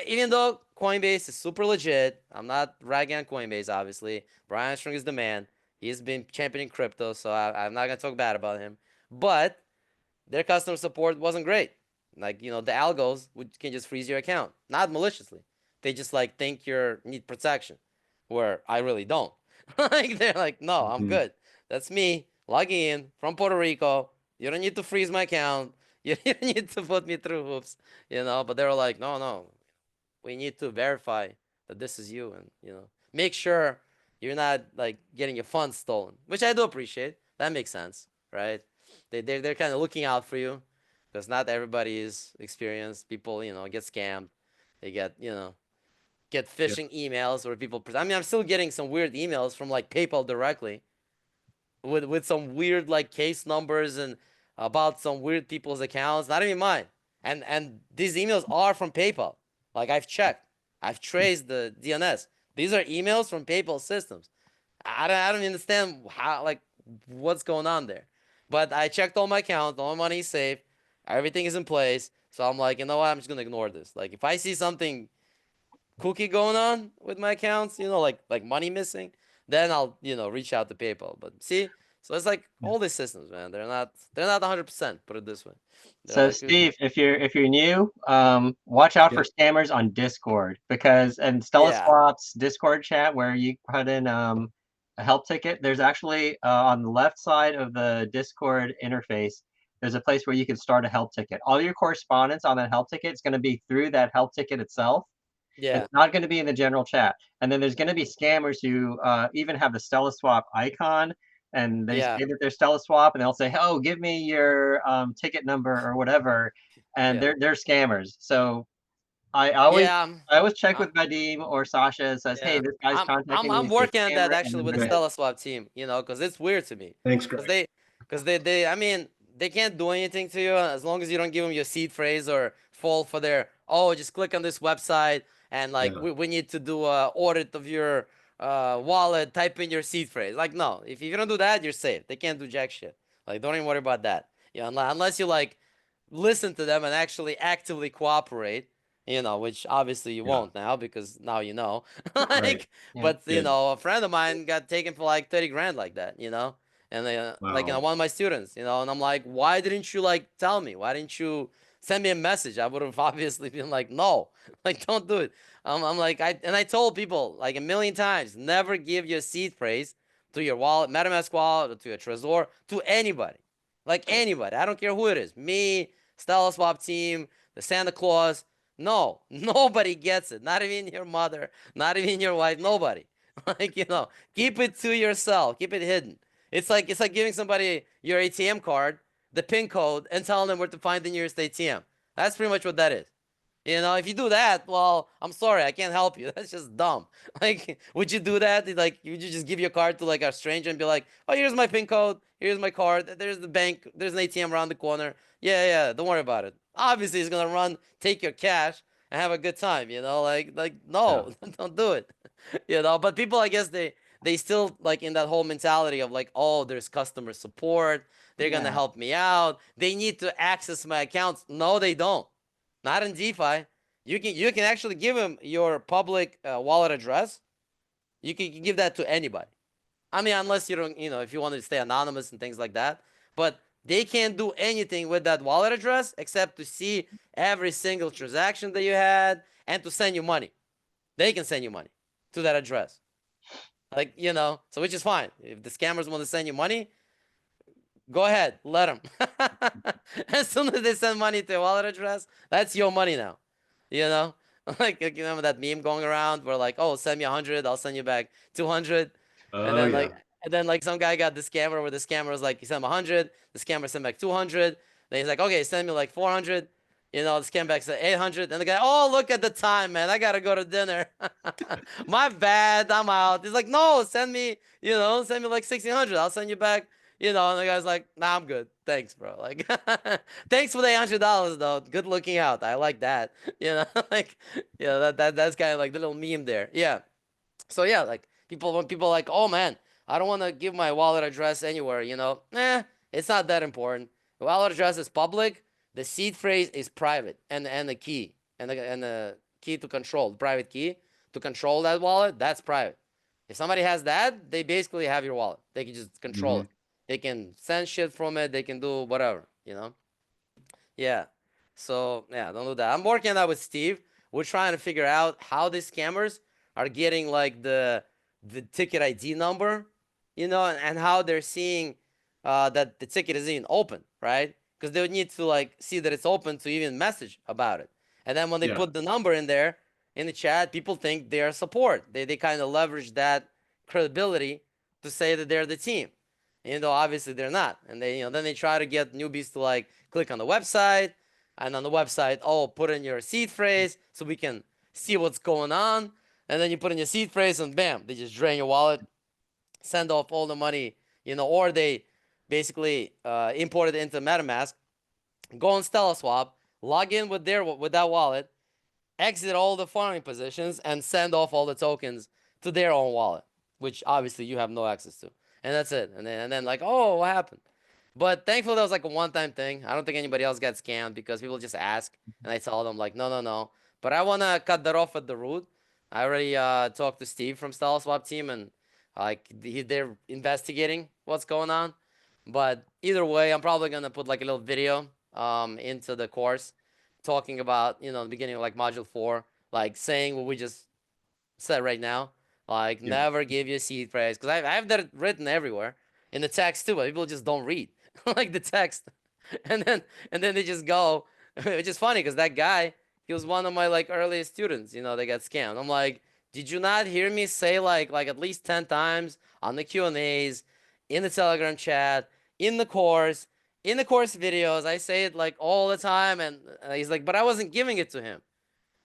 Even though Coinbase is super legit, I'm not ragging on Coinbase. Obviously, Brian Armstrong is the man. He's been championing crypto, so I'm not gonna talk bad about him. But their customer support wasn't great. Like, you know, the algos can just freeze your account, not maliciously. They just like think you need protection, where I really don't. Like they're like, no, I'm good. That's me logging in from Puerto Rico. You don't need to freeze my account. You don't need to put me through hoops, you know. But they were like, no, no, we need to verify that this is you, and, you know, make sure you're not like getting your funds stolen, which I do appreciate. That makes sense, right? They're kind of looking out for you, because not everybody is experienced. People, you know, get scammed. They get, you know, get Yeah. phishing emails where people. I mean, I'm still getting some weird emails from like PayPal directly, with some weird like case numbers and about some weird people's accounts, not even mine. And these emails are from PayPal. Like I've checked, I've traced the DNS. These are emails from PayPal systems. I don't understand how, like, what's going on there. But I checked all my accounts, all my money is safe, everything is in place. So I'm like, you know what? I'm just gonna ignore this. Like if I see something kooky going on with my accounts, you know, like money missing, then I'll, you know, reach out to PayPal. But see, so it's like all these systems, man. They're not 100%. Put it this way. They're So like Steve, if you're new, watch out for Yeah. scammers on Discord, because in yeah, StellaSwap's Discord chat where you put in a help ticket, there's actually on the left side of the Discord interface, there's a place where you can start a help ticket. All your correspondence on that help ticket is going to be through that help ticket itself. yeah, It's not going to be in the general chat. And then there's going to be scammers who even have the StellaSwap icon, and they yeah, say that they're StellaSwap, and they'll say, "Oh, give me your ticket number or whatever," and yeah, they're scammers. So I always yeah. I always check I'm with Vadim or Sasha and says, "Hey, Yeah, this guy's I'm contacting me. I'm Is he working a on scammer?" that And actually then with the that's Okay. it. StellaSwap team, you know, because it's weird to me, Thanks, because Greg. they I mean, they can't do anything to you as long as you don't give them your seed phrase or fall for their, oh, just click on this website and like Yeah. we need to do a audit of your wallet, type in your seed phrase. Like no, if you don't do that, you're safe. They can't do jack shit. Like don't even worry about that. Yeah, unless you like listen to them and actually actively cooperate, you know, which obviously you Yeah. won't now because now you know. Right. Like, Yeah. but you Good. know, a friend of mine got taken for like 30 grand like that, you know, and they, like, you know, Wow. one of my students, you know, and I'm like, why didn't you like tell me? Why didn't you send me a message? I would have obviously been like, no, like don't do it. I'm like, I told people like a million times, never give your seed phrase to your wallet, MetaMask wallet, or to your Trezor, to anybody. Like anybody. I don't care who it is. Me, StellaSwap team, the Santa Claus. No, nobody gets it. Not even your mother, not even your wife, nobody. Like, you know, keep it to yourself. Keep it hidden. It's like giving somebody your ATM card, the PIN code, and telling them where to find the nearest ATM. That's pretty much what that is. You know, if you do that, well, I'm sorry, I can't help you. That's just dumb. Like, would you do that? Like, would you just give your card to like a stranger and be like, "Oh, here's my PIN code. Here's my card. There's the bank. There's an ATM around the corner. Yeah, yeah. Don't worry about it." Obviously, he's gonna run, take your cash, and have a good time. You know, like Yeah. no, don't do it. You know, but people, I guess they still like in that whole mentality of like, oh, there's customer support. They're gonna Yeah. help me out. They need to access my accounts. No, they don't. Not in DeFi. You can actually give them your public wallet address. You can give that to anybody. I mean, unless you don't, you know, if you want to stay anonymous and things like that. But they can't do anything with that wallet address except to see every single transaction that you had and to send you money. They can send you money to that address. Like, you know, so which is fine. If the scammers want to send you money, go ahead, let them. As soon as they send money to your wallet address, that's your money now. You know, like you remember that meme going around where like, oh, send me 100, I'll send you back 200, and Oh then yeah. like some guy got the scammer where the scammer was like, he sent him 100, the scammer sent back 200, then he's like, okay, send me like 400. You know, the scam back said 800, and the guy, oh, look at the time, man. I gotta go to dinner. My bad. I'm out. He's like, no, send me, send me like 1600. I'll send you back. And the guy's like, nah, I'm good. Thanks, bro. Like, thanks for the $800 though. Good looking out. I like that. Like, that's kind of like the little meme there. Yeah. So yeah, like when people are like, oh man, I don't want to give my wallet address anywhere, it's not that important. The wallet address is public. The seed phrase is private, and the key and the key to control, the private key to control that wallet, that's private. If somebody has that, they basically have your wallet. They can just control Mhm. it. They can send shit from it. They can do whatever. Yeah. So yeah, don't do that. I'm working on that with Steve. We're trying to figure out how these scammers are getting like the ticket ID number, and how they're seeing that the ticket is even open, right? Because they would need to like see that it's open to even message about it. And then when they Yeah. put the number in there in the chat, people think they are support. They kind of leverage that credibility to say that they're the team, even though obviously they're not. And then they try to get newbies to like click on the website, and on the website, oh, put in your seed phrase so we can see what's going on. And then you put in your seed phrase, and bam, they just drain your wallet, send off all the money, or they basically import it into MetaMask, go on StellaSwap, log in with that wallet, exit all the farming positions, and send off all the tokens to their own wallet, which obviously you have no access to. And that's it. And then like, oh, what happened? But thankfully, that was like a one-time thing. I don't think anybody else got scammed because people just ask, and I tell them like, no, no, no. But I wanna cut that off at the root. I already talked to Steve from StellaSwap team, and like they're investigating what's going on. But either way, I'm probably gonna put like a little video into the course, talking about the beginning of like module 4, like saying what we just said right now. Like, Yeah. never give your seed phrase, because I have that written everywhere in the text too, but people just don't read like the text, and then they just go, which is funny because that guy, he was one of my like earliest students. They got scammed. I'm like, did you not hear me say like at least 10 times on the Q&As, in the Telegram chat, in the course, videos? I say it like all the time, and he's like, but I wasn't giving it to him,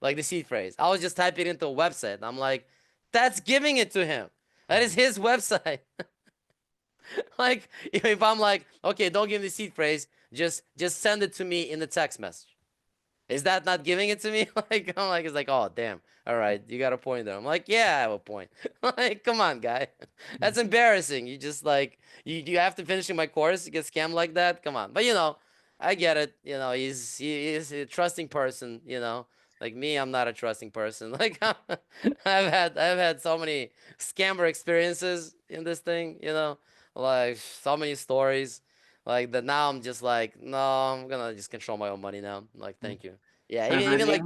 like the seed phrase. I was just typing it into a website. I'm like, that's giving it to him. That is his website. Like, if I'm like, okay, don't give me the seed phrase, just send it to me in the text message. Is that not giving it to me? Like, I'm like, it's like, oh, damn. All right, you got a point there. I'm like, yeah, I have a point. Like, come on, guy. That's embarrassing. You just like, you have to finish my course, you get scammed like that. Come on. But I get it. He's a trusting person. Like me, I'm not a trusting person. Like, I've had so many scammer experiences in this thing. Like so many stories. Like that now I'm just like, no, I'm gonna just control my own money now. Like, thank you. Yeah, So even like,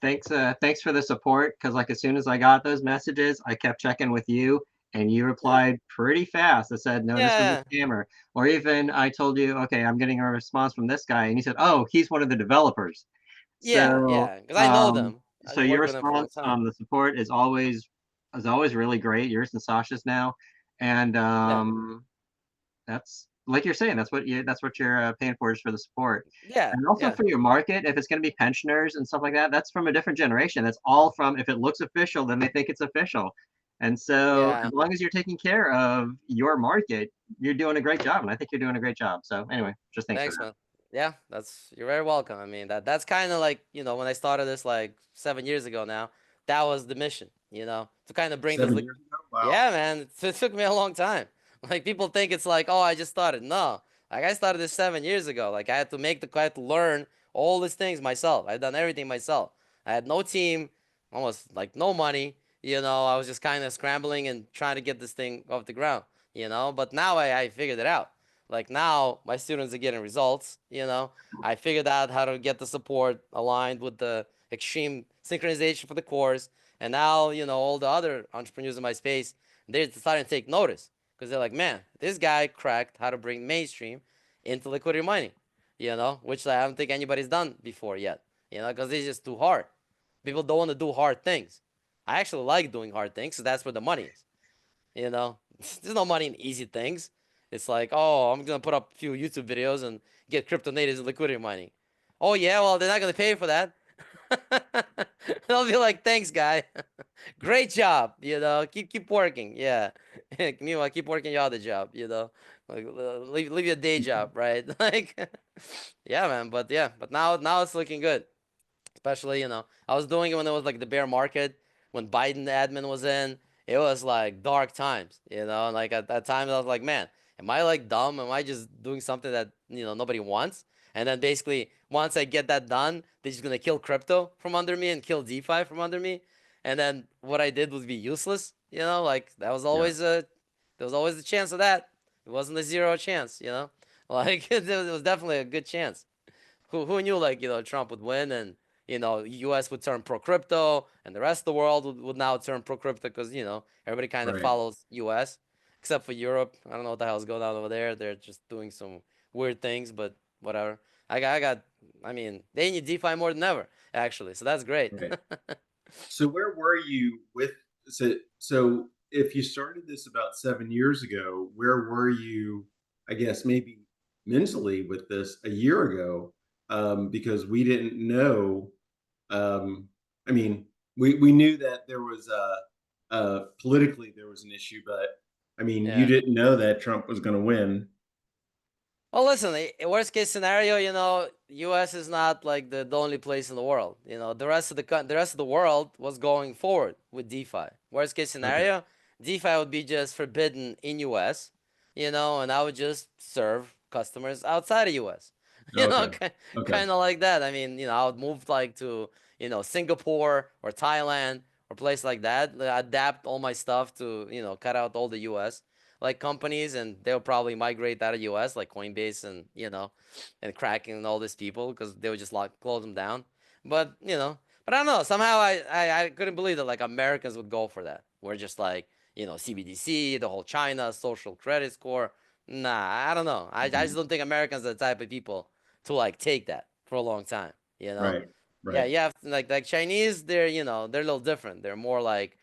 Nadim, thanks for the support. Because like as soon as I got those messages, I kept checking with you, and you yeah, replied pretty fast. I said, "No, this was yeah, a scammer." Or even I told you, "Okay, I'm getting a response from this guy," and you said, "Oh, he's one of the developers." yeah, So, yeah. Because I know them. I've so been your working with them for a long response time. on the support is always really great. Yours and Sasha's now, and Yeah, that's like you're saying. That's what you're paying for is for the support, yeah, and also yeah, for your market. If it's going to be pensioners and stuff like that, that's from a different generation. That's all from if it looks official, then they think it's official. And so, yeah. as long as you're taking care of your market, you're doing a great job, and I think you're doing a great job. So, anyway, just thanks for Thanks, that. man. Yeah, you're very welcome. I mean, that's kind of like, when I started this like 7 years ago now, that was the mission, to kind of bring this. 7 years ago? Wow. Yeah, man, it took me a long time. Like, people think it's like, oh, I just started. No, like, I started this 7 years ago. Like, I had to learn all these things myself. I've done everything myself. I had no team, almost like no money. I was just kind of scrambling and trying to get this thing off the ground. But now I figured it out. Like, now my students are getting results. I figured out how to get the support aligned with the extreme synchronization for the course. And now, all the other entrepreneurs in my space, they're starting to take notice because they're like, man, this guy cracked how to bring mainstream into liquidity mining, which I don't think anybody's done before yet, because it's just too hard. People don't want to do hard things. I actually like doing hard things, so that's where the money is. There's no money in easy things. It's like, oh, I'm gonna put up a few YouTube videos and get crypto natives liquidity mining. Oh yeah, well they're not gonna pay for that. They'll be like, thanks, guy. Great job. Keep working. Yeah. Meanwhile, keep working your other job. Like leave your day job, right? Like, yeah, man. But now it's looking good. Especially, I was doing it when it was like the bear market, when Biden the admin was in. It was like dark times, like at that time I was like, man, am I like dumb? Am I just doing something that, nobody wants? And then basically once I get that done, they're just gonna kill crypto from under me and kill DeFi from under me. And then what I did would be useless, like that was Yeah, always there was always a chance of that. It wasn't a zero chance. Like it was definitely a good chance. Who knew like Trump would win and U.S. would turn pro crypto and the rest of the world would now turn pro crypto because everybody kind of right. follows U.S. except for Europe. I don't know what the hell's going on over there. They're just doing some weird things, but whatever. I mean, they need DeFi more than ever actually, so that's great. Right. So where were you with so if you started this about 7 years ago, where were you, I guess maybe mentally with this a year ago? Because we didn't know. I mean, we knew that there was politically there was an issue, but I mean, you Yeah. didn't know that Trump was going to win. Well, listen, worst case scenario, U.S. is not like the only place in the world. The rest of the world was going forward with DeFi. Worst case Okay. scenario, DeFi would be just forbidden in U.S., and I would just serve customers outside of U.S. Okay. Okay. Kind of like that. I mean, I would move like to, Singapore or Thailand or place like that, adapt all my stuff to, cut out all the U.S like companies and they'll probably migrate out of US like Coinbase and and Kraken and all these people because they would just close them down. But but I don't know. Somehow I couldn't believe that like Americans would go for that. We're just like, CBDC, the whole China social credit score. Nah, I don't know. I Mhm. just don't think Americans are the type of people to like take that for a long time, Right. Yeah, Right. you have to, like Chinese, they're they're a little different. They're more like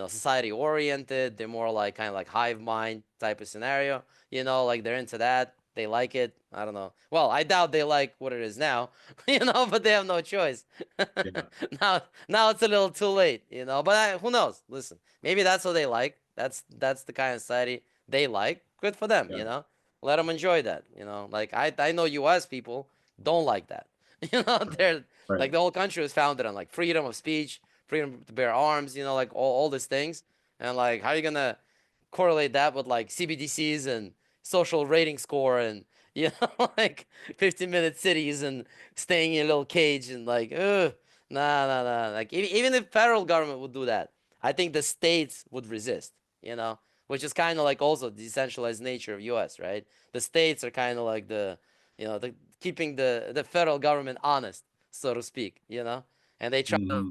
society oriented. They're more like kind of like hive mind type of scenario. Like they're into that. They like it. I don't know. Well, I doubt they like what it is now, but they have no choice. Yeah. Now it's a little too late, But who knows? Listen, maybe that's what they like. That's the kind of society they like. Good for them, Yeah. Let them enjoy that, Like I know U.S. people don't like that. Right. They're Right. like the whole country was founded on like freedom of speech, freedom to bear arms, like all these things. And like, how are you gonna correlate that with like CBDCs and social rating score and like 15-minute cities and staying in a little cage and like, nah. Like even if federal government would do that, I think the states would resist. Which is kind of like also the decentralized nature of U.S. Right? The states are kind of like the keeping the federal government honest, so to speak. And they try. Hmm.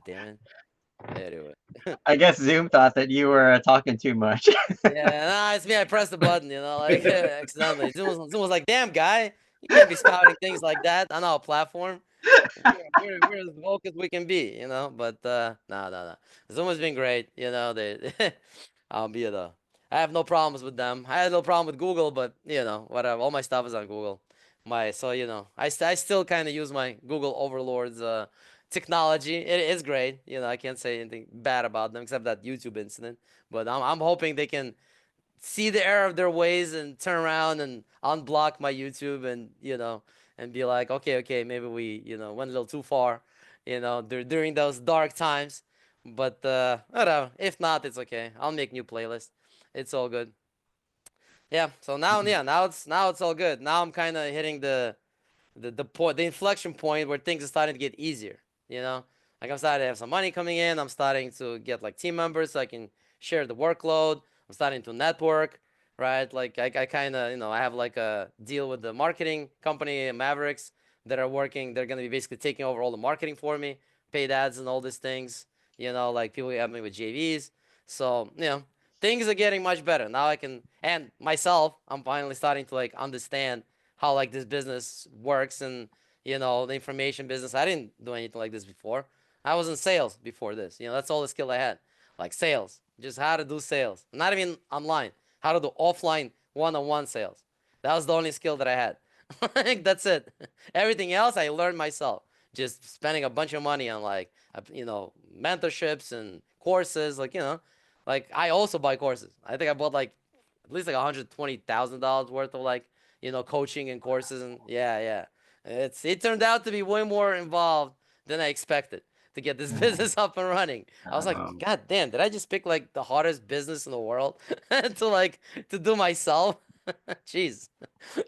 Damn it. Anyway. I guess Zoom thought that you were talking too much. Yeah, nah, it's me. I pressed the button, like accidentally. Zoom was like, "Damn, guy, you can't be spouting things like that on our platform. We're as woke as we can be, But no. Zoom has been great, They, I'll be the. I have no problems with them. I had no problem with Google, but whatever. All my stuff is on Google. I still kind of use my Google overlords technology. It is great. I can't say anything bad about them except that YouTube incident. But I'm hoping they can see the error of their ways and turn around and unblock my YouTube and and be like, okay, maybe we went a little too far, during those dark times. But whatever. If not, it's okay. I'll make new playlists. It's all good. Yeah. So now, yeah, now it's all good. Now I'm kind of hitting the point, the inflection point where things are starting to get easier. You know, like I'm starting to have some money coming in. I'm starting to get like team members so I can share the workload. I'm starting to network, right? Like I kind of I have like a deal with the marketing company Mavericks that are working. They're gonna be basically taking over all the marketing for me, paid ads and all these things. Like people help me with JVs. So things are getting much better now. I can and myself, I'm finally starting to like understand how like this business works and the information business. I didn't do anything like this before. I was in sales before this. That's all the skill I had. Like sales, just how to do sales. Not even online. How to do offline one-on-one sales. That was the only skill that I had. Like that's it. Everything else I learned myself. Just spending a bunch of money on like mentorships and courses. Like like I also buy courses. I think I bought like at least like $120,000 worth of like coaching and courses, and yeah. It turned out to be way more involved than I expected to get this business up and running. I was like, Um, God damn, did I just pick like the hardest business in the world to do myself? Jeez.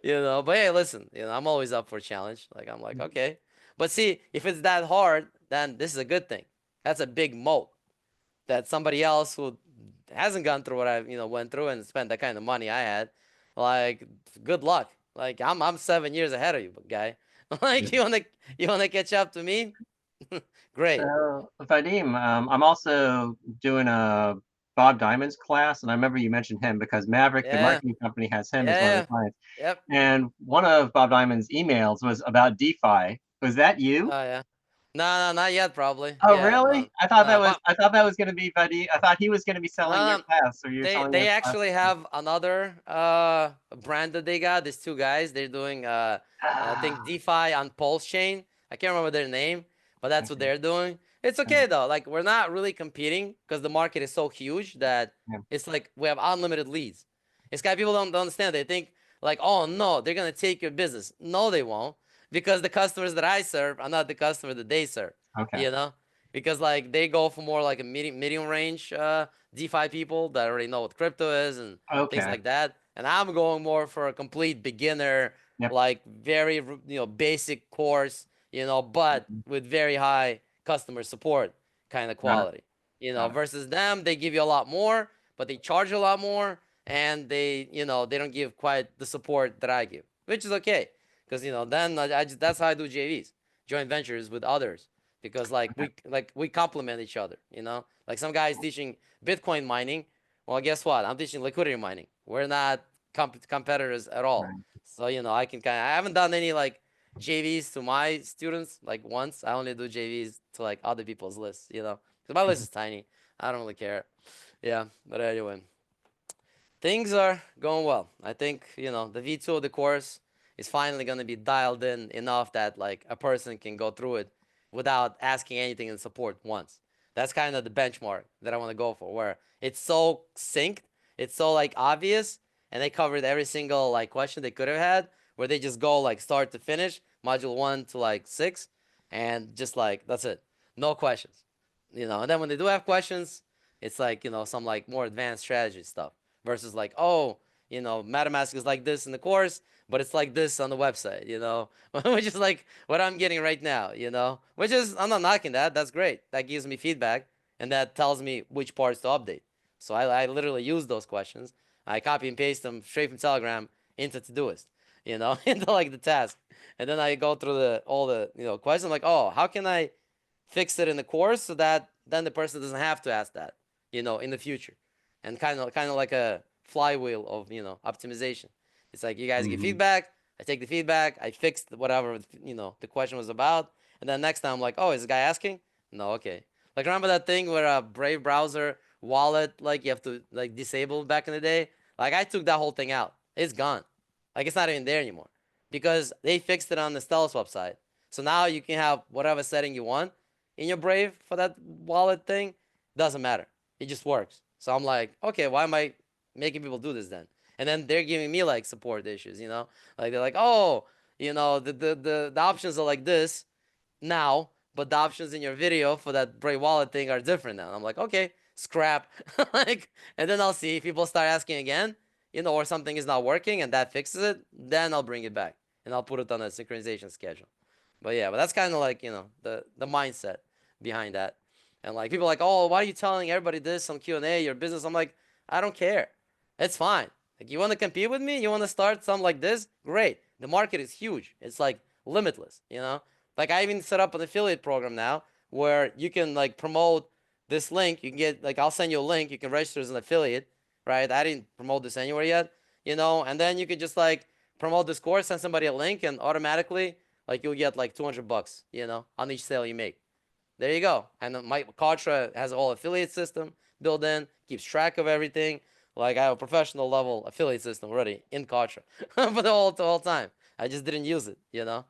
But hey, listen, I'm always up for a challenge. Like I'm like, okay. But see, if it's that hard, then this is a good thing. That's a big moat that somebody else who hasn't gone through what I, went through and spent that kind of money I had, like, good luck. Like I'm 7 years ahead of you, guy. Like you wanna catch up to me? Great. so, Vadim, I'm also doing a Bob Diamond's class, and I remember you mentioned him because Maverick, the Yeah. marketing company, has him as one of Yeah. the clients. Yep. And one of Bob Diamond's emails was about DeFi. Was that you? Oh yeah. No, not yet, probably. Oh, Yeah. No. really? No. But I thought that was going to be Vadim. I thought he was going to be selling your no. class, or you were They selling they his class. actually have another brand that they got. These two guys, they're doing I think Ah, DeFi on Pulse Chain. I can't remember their name, but that's what okay. they're doing. It's okay though. Like we're not really competing because the market is so huge that Yeah, it's like we have unlimited leads. It's kind of people don't understand. They think like, oh no, they're gonna take your business. No, they won't, because the customers that I serve are not the customer that they serve. okay. You know, because like they go for more like a medium range DeFi people that already know what crypto is and things Okay. like that. And I'm going more for a complete beginner, Yep. like very basic course, but Mhm. with very high customer support kind of Got it. quality. Got it. Versus them, they give you a lot more, but they charge a lot more, and they don't give quite the support that I give, which is okay, because then that's how I do JVs, joint ventures with others, because Okay. we complement each other. Like some guys teaching Bitcoin mining. Well, guess what? I'm teaching liquidity mining. We're not competitors at all. Right. So I can I haven't done any like JVs to my students like once. I only do JVs to like other people's lists. Because my list Mhm. is tiny. I don't really care. Yeah, but anyway, things are going well. I think, the V2 of the course is finally going to be dialed in enough that like a person can go through it without asking anything in support once. That's kind of the benchmark that I want to go for, where it's so synced, it's so like obvious, and they covered every single like question they could have had, where they just go like start to finish, module 1 to like 6, and just like that's it. No questions. And then when they do have questions, it's like, some like more advanced strategy stuff versus like, oh, MetaMask is like this in the course, but it's like this on the website, which is like what I'm getting right now, which is, I'm not knocking that. That's great. That gives me feedback and that tells me which parts to update. So I literally use those questions. I copy and paste them straight from Telegram into Todoist, into like the task. And then I go through all the, questions like, oh, how can I fix it in the course so that then the person doesn't have to ask that, in the future, and kind of like a flywheel of optimization. It's like you guys give Mhm. feedback, I take the feedback, I fixed whatever the question was about, and then next time I'm like, oh, is this guy asking? No, okay. Like remember that thing where a Brave browser wallet like you have to like disable back in the day? Like I took that whole thing out. It's gone. Like it's not even there anymore because they fixed it on the StellaSwap side. So now you can have whatever setting you want in your Brave for that wallet thing. Doesn't matter. It just works. So I'm like, okay, why am I making people do this then? And then they're giving me like support issues, like they're like, oh, the options are like this now, but the options in your video for that Brave wallet thing are different now. I'm like, okay, scrap. Like, and then I'll see if people start asking again, or something is not working and that fixes it, then I'll bring it back and I'll put it on a synchronization schedule. But yeah, but that's kind of like, the mindset behind that. And like people are like, oh, why are you telling everybody this on Q&A, your business? I'm like, I don't care. It's fine. Like you want to compete with me? You want to start something like this? Great. The market is huge. It's like limitless. Like I even set up an affiliate program now where you can like promote this link. You can get like I'll send you a link. You can register as an affiliate, right? I didn't promote this anywhere yet, and then you could just like promote this course, send somebody a link, and automatically like you'll get like $200, on each sale you make. There you go. And my Kartra has a whole affiliate system built in, keeps track of everything. Like I have a professional level affiliate system already in Contra for the whole time. I just didn't use it, you know.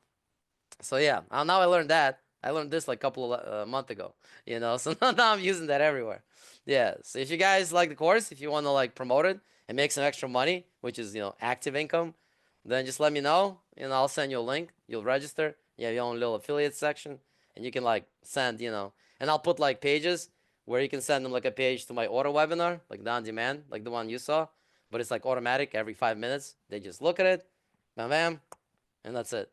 So yeah, now I learned that. I learned this like a couple of month ago, you know. So now I'm using that everywhere. Yeah. So if you guys like the course, if you want to like promote it and make some extra money, which is active income, then just let me know, and I'll send you a link. You'll register. You have your own little affiliate section, and you can like send, and I'll put like pages where you can send them like a page to my auto webinar, like the on demand, like the one you saw, but it's like automatic every 5 minutes. They just look at it, bam, bam, and that's it.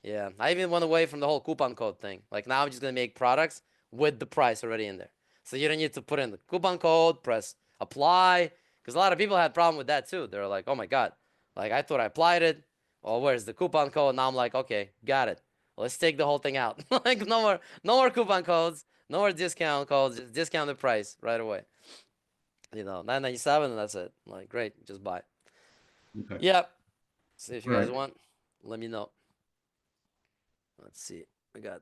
Yeah, I even went away from the whole coupon code thing. Like now I'm just gonna make products with the price already in there. So you don't need to put in the coupon code, press apply. Because a lot of people had problem with that too. They're like, oh my God, like I thought I applied it. Well, where's the coupon code? Now I'm like, okay, got it. Let's take the whole thing out. Like no more coupon codes, no more discount codes, just discount the price right away. $9.97 and that's it. Like great, just buy. Okay. Yep. So if you All guys right. want, let me know. Let's see.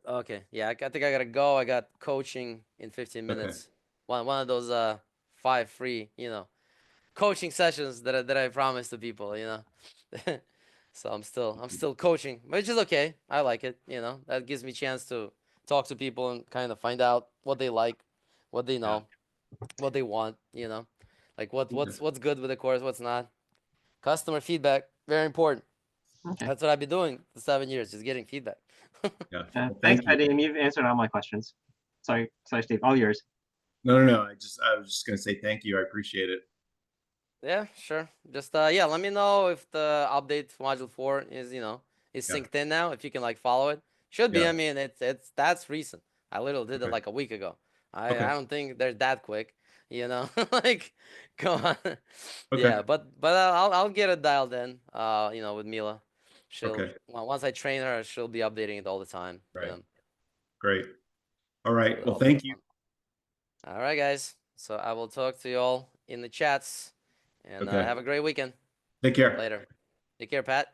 Okay. Yeah, I think I gotta go. I got coaching in 15 Okay. minutes. One of those 5 free, coaching sessions that I promised to people, So I'm still coaching, which is okay. I like it, That gives me a chance to talk to people and kind of find out what they like, what they Yeah. know, what they want, Like Okay. what's good with the course, what's not. Customer feedback, very important. Okay. That's what I've been doing for 7 years, just getting feedback. Yeah. Uh, Well, thanks, thank you. Vadim. You've answered all my questions. Sorry, Steve. All yours. No. I was just gonna say thank you. I appreciate it. Yeah, sure. Just yeah, let me know if the update for module 4 is Yeah. synced in now. If you can like follow it, should be. Yeah. I mean, that's recent. I literally did it Okay. like a week ago. I Okay. don't think they're that quick. Like come on. Okay. Yeah, but I'll get it dialed in. With Mila, Okay. once I train her, she'll be updating it all the time. Right. Yeah, Great. All right. it'll Well, all be thank you. fun. All right, guys. So I will talk to you all in the chats, and Okay. have a great weekend. Take care. Later. Take care, Pat.